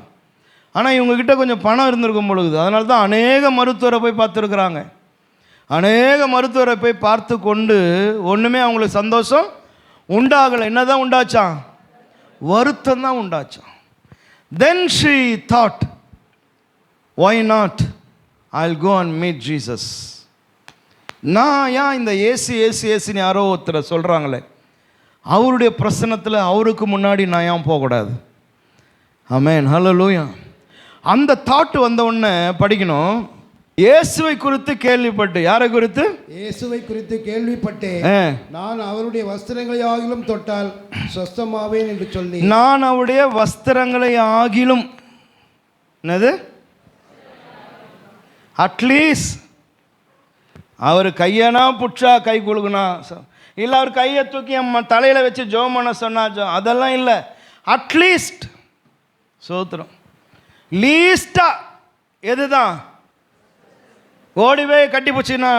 ஆனால் இவங்கக்கிட்ட கொஞ்சம் பணம் இருந்திருக்கும் பொழுது, அதனால தான் அநேக மருத்துவரை போய் பார்த்துருக்குறாங்க. அநேக மருத்துவரை போய் பார்த்து கொண்டு ஒன்றுமே அவங்களுக்கு சந்தோஷம் உண்டாகலை. என்ன தான் உண்டாச்சான்? வருத்தம் தான் உண்டாச்சான். Then she thought, why not? I'll go and meet Jesus. நான் ஏன் இந்த ஏசின்னு யாரோ ஒருத்தர் சொல்கிறாங்களே, அவருடைய பிரசன்னத்தில் அவருக்கு முன்னாடி நான் ஏன் போகக்கூடாது? ஆமென், ஹல்லேலூயா. அந்த தாட் வந்த உடனே படிக்கணும். இயேசுவை குறித்து கேள்விப்பட்டு. யாரை குறித்து? இயேசுவை குறித்து கேள்விப்பட்டு நான் அவருடைய வஸ்திரங்களை ஆகிலும் தொட்டால் சொஸ்தமாவேன் என்று சொல்லி. நான் அவருடைய வஸ்திரங்களை ஆகிலும், என்னது, அட்லீஸ்ட் அவர் கையனா புட்சா கை கொடுக்கணா, இல்லை அவர் கையை தூக்கி தலையில் வச்சு ஜெபம் பண்ண சொன்னா, அதெல்லாம் இல்லை. அட்லீஸ்ட் சோத்திரம், லீஸ்டா எதுதான்? ஓடிவே கட்டி போச்சுன்னா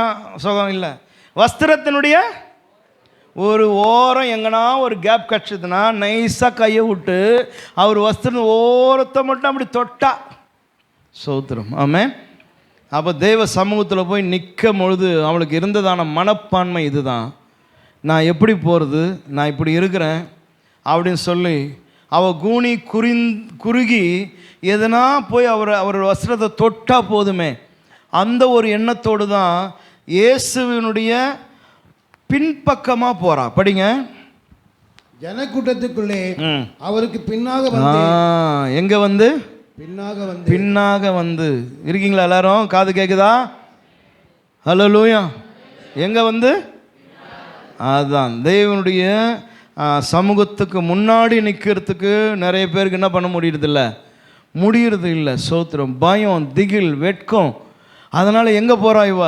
சுகம் இல்லை. வஸ்திரத்தினுடைய ஒரு ஓரம் எங்கன்னா ஒரு கேப் கட்சதுன்னா நைஸாக கையை விட்டு அவர் வஸ்திரம் ஓரத்தை மட்டும் அப்படி தொட்டா சோத்திரம். ஆமாம். அப்போ தேவ சமூகத்தில் போய் நிற்கும் பொழுது அவளுக்கு இருந்ததான மனப்பான்மை இதுதான். நான் எப்படி போகிறது, நான் இப்படி இருக்கிறேன் அப்படின்னு சொல்லி அவள் கூனி குறுகி எதனா போய் அவர் வஸ்திரத்தை தொட்டா போதுமே, அந்த ஒரு எண்ணத்தோடு தான் இயேசுவினுடைய பின்பக்கமாக போகிறா. படிங்க. ஜனக்கூட்டத்துக்குள்ளே அவருக்கு பின்னாக வந்து, எங்கே வந்து? பின்னாக வந்து இருக்கீங்களா எல்லாரும்? காது கேட்குதா? ஹல்லேலூயா. எங்கே வந்து? அதுதான் தேவனுடைய சமூகத்துக்கு முன்னாடி நிற்கிறதுக்கு நிறைய பேருக்கு என்ன பண்ண முடியறதில்ல, முடியறது இல்லை. சோத்திரம். பயம், திகில், வெட்கம். அதனால் எங்கே போகிறா இவ?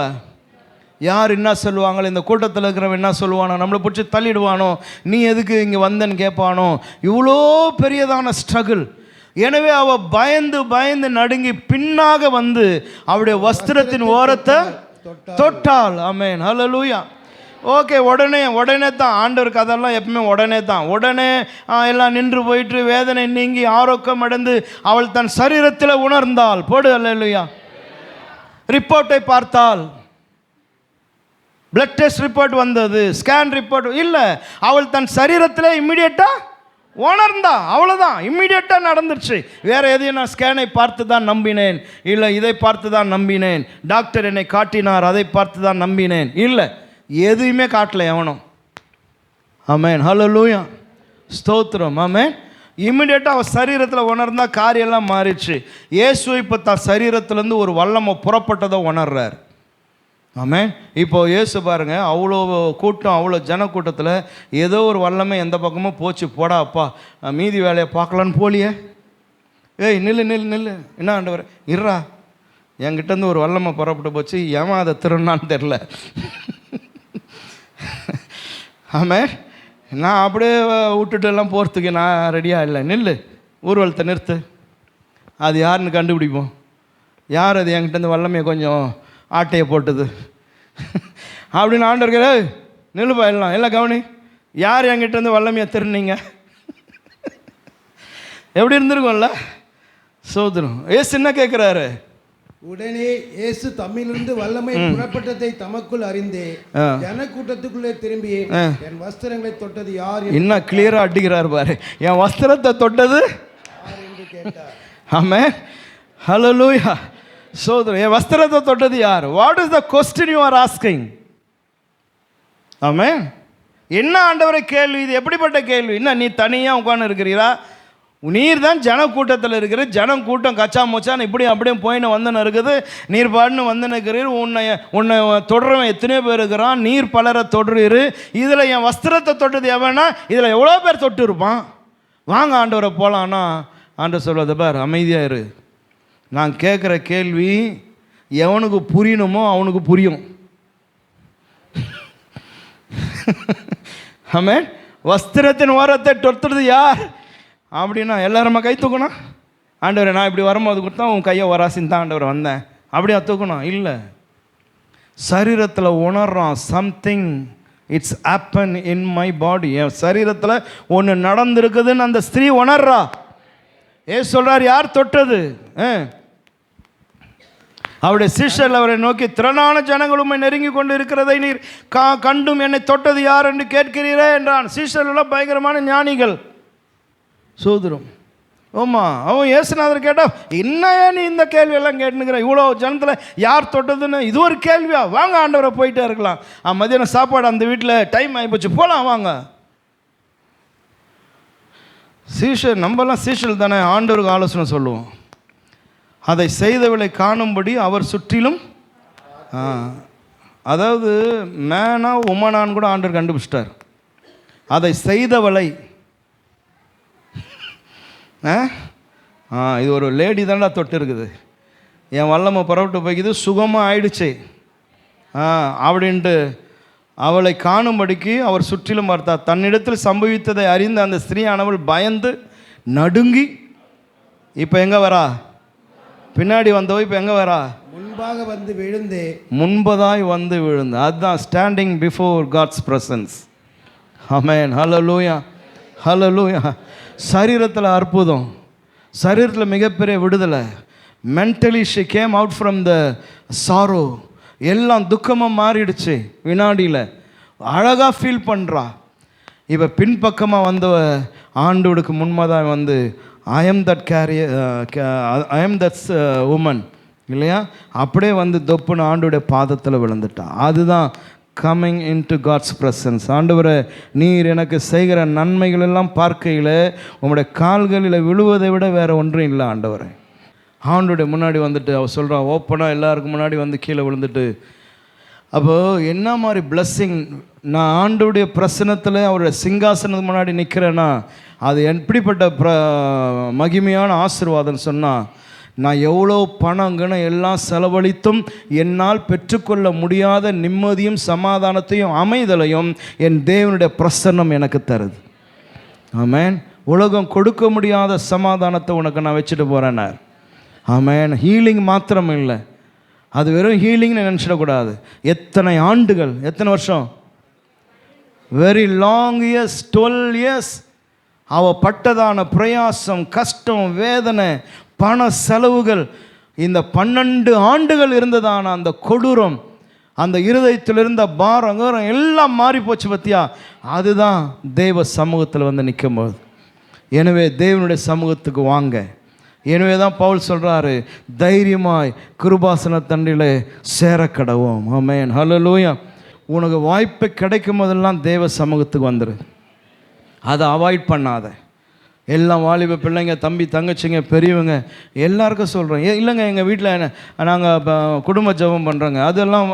யார் என்ன சொல்லுவாங்களோ, இந்த கூட்டத்தில் இருக்கிறவன் என்ன சொல்லுவானோ, நம்மளை பிடிச்சி தள்ளிடுவானோ, நீ எதுக்கு இங்கே வந்தேன்னு கேட்பானோ, இவ்வளோ பெரியதான ஸ்ட்ரகிள். எனவே அவள் பயந்து பயந்து நடுங்கி பின்னாக வந்து அவருடைய வஸ்திரத்தின் ஓரத்தை தொட்டாள். ஆமென், ஹல்லேலூயா. ஓகே, உடனே தான் ஆண்டவருக்கு அதெல்லாம் எப்பவுமே உடனே எல்லாம் நின்று போயிட்டு வேதனை நீங்கி ஆரோக்கியம் அடைந்து அவள் தன் சரீரத்தில் உணர்ந்தாள். போடு அல்லேலூயா. ரிப்போர்ட்டை பார்த்தாள். பிளட் டெஸ்ட் ரிப்போர்ட் வந்தது, ஸ்கேன் ரிப்போர்ட் இல்லை. அவள் தன் சரீரத்தில் இம்மிடியேட்டாக உணர்ந்தா. அவ்வளோதான், இம்மிடியேட்டாக நடந்துருச்சு. வேறு எதையும் நான் ஸ்கேனை பார்த்து தான் நம்பினேன், இல்லை இதை பார்த்து தான் நம்பினேன், டாக்டர் என்னை காட்டினார் அதை பார்த்து தான் நம்பினேன், இல்லை, எதுவுமே காட்டல எவனும். ஆமென், ஹல்லேலூயா, ஸ்தோத்திரம். ஆமென். இம்மிடியேட்டாக அவள் சரீரத்தில் உணர்ந்தால் காரியெல்லாம் மாறிடுச்சு. இயேசு இப்போ தான் சரீரத்துலேருந்து ஒரு வல்லமை புறப்பட்டதை உணர்றார். ஆமென். இப்போ இயேசு பாருங்கள், அவ்வளோ கூட்டம், அவ்வளோ ஜனக்கூட்டத்தில் ஏதோ ஒரு வல்லமை எந்த பக்கமும் போச்சு. போடா அப்பா, மீதி வேலையை பார்க்கலான்னு போலியே. ஏய் நில்லு, என்ன ஆண்டவர் இருறா, என்கிட்டேருந்து ஒரு வல்லமை புறப்பட்டு போச்சு, ஏன் அதை திருநான்னு தெரில. ஆமாம், நான் அப்படியே விட்டுட்டு எல்லாம் போகிறதுக்கு நான் ரெடியாக இல்லை. நில்லு, ஊர்வலத்தை நிறுத்து, அது யாருன்னு கண்டுபிடிப்போம். யார் அது என்கிட்ட வல்லமையை கொஞ்சம் ஆட்டையை போட்டது அப்படின்னு ஆண்டவர்களே, நில்லுப்பா, எல்லாம் கவனி, யார் என்கிட்ட வல்லமையை திருநீங்க? எப்படி இருந்திருக்கும்ல? சோதரம். ஏசு என்ன கேட்குறாரு? உடனே இயேசு தம்மிலிருந்து வல்லமை புறப்பட்டதை தமக்குள் அறிந்தே ஜனக்கூட்டத்துக்குள்ளே திரும்பி என் வஸ்திரங்களை தொட்டது யார்? என்ன கிளியரா அடிக்கிறார் பாரு, என் வஸ்திரத்தை தொட்டது யார் என்று கேட்டார். ஆமென், ஆமென். என்ன ஆண்டவரை கேள்வி இது? எப்படிப்பட்ட கேள்வி? என்ன நீ தனியாக உட்கார்ந்து இருக்கிறீரா? நீர் தான் ஜன கூட்டத்தில் இருக்கிற, ஜனம் கூட்டம் கச்சா மொச்சான்னு இப்படி அப்படியே போயின்னு வந்துன்னு இருக்குது. நீர் பாடுன்னு வந்து நிற்கிறீர். உன்னை தொடர்றவன் எத்தனையோ பேர் இருக்கிறான். நீர் பலரை தொடுறீர். இதில் என் வஸ்திரத்தை தொட்டது எவனா? இதில் எவ்வளோ பேர் தொட்டு இருப்பான். வாங்க ஆண்டவரை போகலான்னா ஆண்டவர் சொல்வது, பார் அமைதியாக இரு, நான் கேட்குற கேள்வி எவனுக்கு புரியணுமோ அவனுக்கு புரியும். ஆமென். வஸ்திரத்தின் ஓரத்தை தொட்டுறது யார் அப்படின்னா எல்லாருமா கை தூக்கணும். ஆண்டவரை நான் இப்படி வரும்போது கொடுத்தா உன் கையை வராசின்னு தான் ஆண்டவரை வந்தேன் அப்படியா தூக்கணும்? இல்லை, சரீரத்தில் உணர்றான் something it's happen in my body. என் சரீரத்தில் ஒன்று நடந்திருக்குதுன்னு அந்த ஸ்திரீ உணர்றா. சொல்றார், யார் தொட்டது? அவருடைய சீஷர்கள் அவரை நோக்கி, திரளான ஜனங்கள் உம்மை நெருங்கி கொண்டு இருக்கிறதை நீர் கண்டும் என்னை தொட்டது யார் என்று கேட்கிறீரே என்றான். சீஷர்களெல்லாம் பயங்கரமான ஞானிகள். சோதரம் ஓமா அவன் இயேசுநாதர் கேட்டால், என்னையா நீ இந்த கேள்வியெல்லாம் கேட்டுனுக்கிற? இவ்வளோ ஜனத்தில் யார் தொட்டதுன்னு இது ஒரு கேள்வியா? வாங்க ஆண்டவரை போயிட்டே இருக்கலாம். மதியானம் சாப்பாடு அந்த வீட்டில் டைம் ஆகிப்போச்சு, போகலாம் வாங்க. சீஷர், நம்மலாம் சீஷர் தானே, ஆண்டவருக்கு ஆலோசனை சொல்லுவோம். அதை செய்தவளை காணும்படி அவர் சுற்றிலும், அதாவது மேனா உமனான்னு கூட ஆண்டவர் கண்டுபிடிச்சிட்டார். அதை செய்தவளை, இது ஒரு லேடி தானடா தொட்டு இருக்குது, என் வல்லமை புறப்பட்டு போய்க்குது, சுகமாக ஆயிடுச்சு அப்படின்ட்டு அவளை காணும்படிக்கு அவர் சுற்றிலும் பார்த்தார். தன்னிடத்தில் சம்பவித்ததை அறிந்த அந்த ஸ்திரீயானவள் பயந்து நடுங்கி, இப்போ எங்கே வரா? பின்னாடி வந்தவோ இப்போ எங்கே வரா? முன்பாக வந்து விழுந்து, முன்பதாய் வந்து விழுந்து. அதுதான் ஸ்டாண்டிங் பிஃபோர் காட்ஸ் பிரசன்ஸ். ஆமென். ஹல்லேலூயா, ஹல்லேலூயா. சரீரத்தில் அற்புதம், சரீரத்தில் மிகப்பெரிய விடுதலை. Mentally she came out from the sorrow. எல்லாம் துக்கமாக மாறிடுச்சு வினாடியில். அழகாக ஃபீல் பண்ணுறா. இப்போ பின்பக்கமாக வந்த ஆண்டோடுக்கு முன்மதாக வந்து ஐ எம் தட் உமன் இல்லையா, அப்படியே வந்து தொப்புன்னு ஆண்டோடைய பாதத்தில் விழுந்துட்டா. அதுதான் coming in to God's presence. ஆண்டவரை, நீர் எனக்கு செய்கிற நன்மைகள் எல்லாம் பார்க்கையில் உங்களுடைய கால்களில் விழுவதை விட வேறு ஒன்றும் இல்லை ஆண்டவரை. ஆண்டோடைய முன்னாடி வந்துட்டு அவள் சொல்கிறா, ஓப்பனாக எல்லாருக்கும் முன்னாடி வந்து கீழே விழுந்துட்டு, அப்போது என்ன மாதிரி பிளஸ்ஸிங். நான் ஆண்டோடைய பிரசனத்தில் அவருடைய சிங்காசனத்துக்கு முன்னாடி நிற்கிறேன்னா அது எப்படிப்பட்ட மகிமையான ஆசீர்வாதம் சொன்னால், நான் எவ்வளோ பணங்கன்னு எல்லாம் செலவழித்தும் என்னால் பெற்றுக்கொள்ள முடியாத நிம்மதியும் சமாதானத்தையும் அமைதலையும் என் தேவனுடைய பிரசன்னம் எனக்கு தருது. ஆமென். உலகம் கொடுக்க முடியாத சமாதானத்தை உனக்கு நான் வச்சுட்டு போகிறேன்னார். ஆமென். ஹீலிங் மாத்திரம் இல்லை, அது வெறும் ஹீலிங்னு நினச்சிடக்கூடாது. எத்தனை ஆண்டுகள், எத்தனை வருஷம், வெரி லாங் இயர்ஸ், 12 years அவள் பட்டதான பிரயாசம், கஷ்டம், வேதனை, பண செலவுகள், இந்த 12 ஆண்டுகள் இருந்ததான அந்த கொடூரம், அந்த இருதயத்தில் இருந்த பாரம் எல்லாம் மாறி போச்சு பத்தியா. அதுதான் தேவ சமூகத்தில் வந்து நிற்கும்போது. எனவே தேவனுடைய சமூகத்துக்கு வாங்க. எனவே தான் பவுல் சொல்கிறாரு, தைரியமாய் கிருபாசன தண்டிலே சேரக்கடவோம். ஆமென். ஹல்லேலூயா. உனக்கு வாய்ப்பு கிடைக்கும் போதெல்லாம் தேவ சமூகத்துக்கு வந்துடு. அதை அவாய்ட் பண்ணாத. எல்லாம் வாலிப பிள்ளைங்க, தம்பி தங்கச்சிங்க, பெரியவங்க எல்லாருக்கும் சொல்கிறோம். இல்லைங்க எங்கள் வீட்டில் நாங்கள் குடும்ப ஜெபம் பண்ணுறோங்க, அதெல்லாம்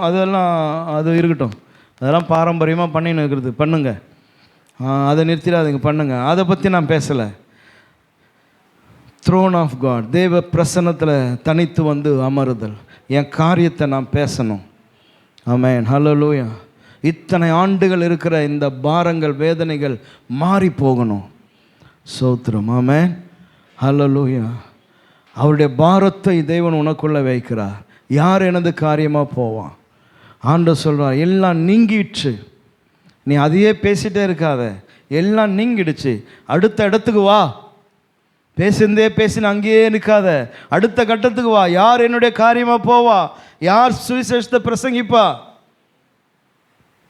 அது இருக்கட்டும், அதெல்லாம் பாரம்பரியமாக பண்ணின்னு இருக்கிறது, பண்ணுங்க, அதை நிறுத்திடாதீங்க, பண்ணுங்க. அதை பற்றி நான் பேசலை. த்ரோன் ஆஃப் காட், தேவ பிரசன்னத்தில் தனித்து வந்து அமருதல், என் காரியத்தை நான் பேசணும். ஆமென். ஹல்லேலூயா. இத்தனை ஆண்டுகள் இருக்கிற இந்த பாரங்கள், வேதனைகள் மாறி போகணும். சோத்திரம். ஆமென். ஹல்லேலூயா. அவருடைய பாரத்தை தேவன் உனக்குள்ளே வைக்கிறார். யார் எனது காரியமாக போவான்? ஆண்டவர் சொல்கிறார், எல்லாம் நீங்கிடுச்சு, நீ அதையே பேசிகிட்டே இருக்காத, எல்லாம் நீங்கிடுச்சு, அடுத்த இடத்துக்கு வா. பேசின அங்கேயே நிற்காத, அடுத்த கட்டத்துக்கு வா. யார் என்னுடைய காரியமாக போவா? யார் சுவிசேஷத்தை பிரசங்கிப்பா?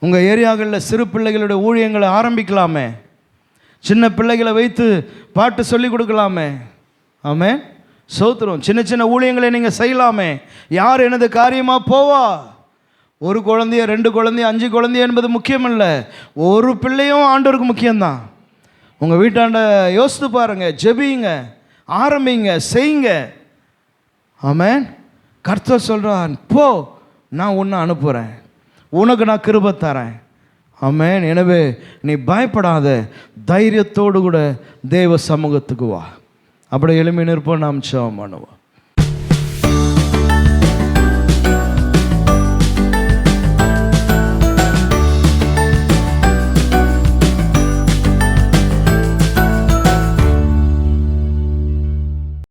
உங்கள் ஏரியாக்களில் சிறு பிள்ளைகளுடைய ஊழியங்களை ஆரம்பிக்கலாமே, சின்ன பிள்ளைகளை வைத்து பாட்டு சொல்லி கொடுக்கலாமே. ஆமென். சோத்திரம். சின்ன சின்ன ஊழியங்களை நீங்கள் செய்யலாமே. யார் எனது காரியமாக போவா? ஒரு குழந்தைய 2 குழந்தைய 5 குழந்தைய என்பது முக்கியம் இல்லை. ஒரு பிள்ளையும் ஆண்டவருக்கு முக்கியம்தான். உங்கள் வீட்டாண்ட யோசித்து பாருங்க, ஜெபிங்க, ஆரம்பிங்க, செய்யுங்க. ஆமென். கர்த்தர் சொல்கிறான், போ, நான் உன்னை அனுப்புகிறேன், உனக்கு நான் கிருபை தரேன். ஆமென். எனவே நீ பயப்படாத, தைரியத்தோடு கூட தேவ சமூகத்துக்கு வா. அப்படி எளிமை நிற்போம். நாம் ஜெபம் பண்ணுவோம்.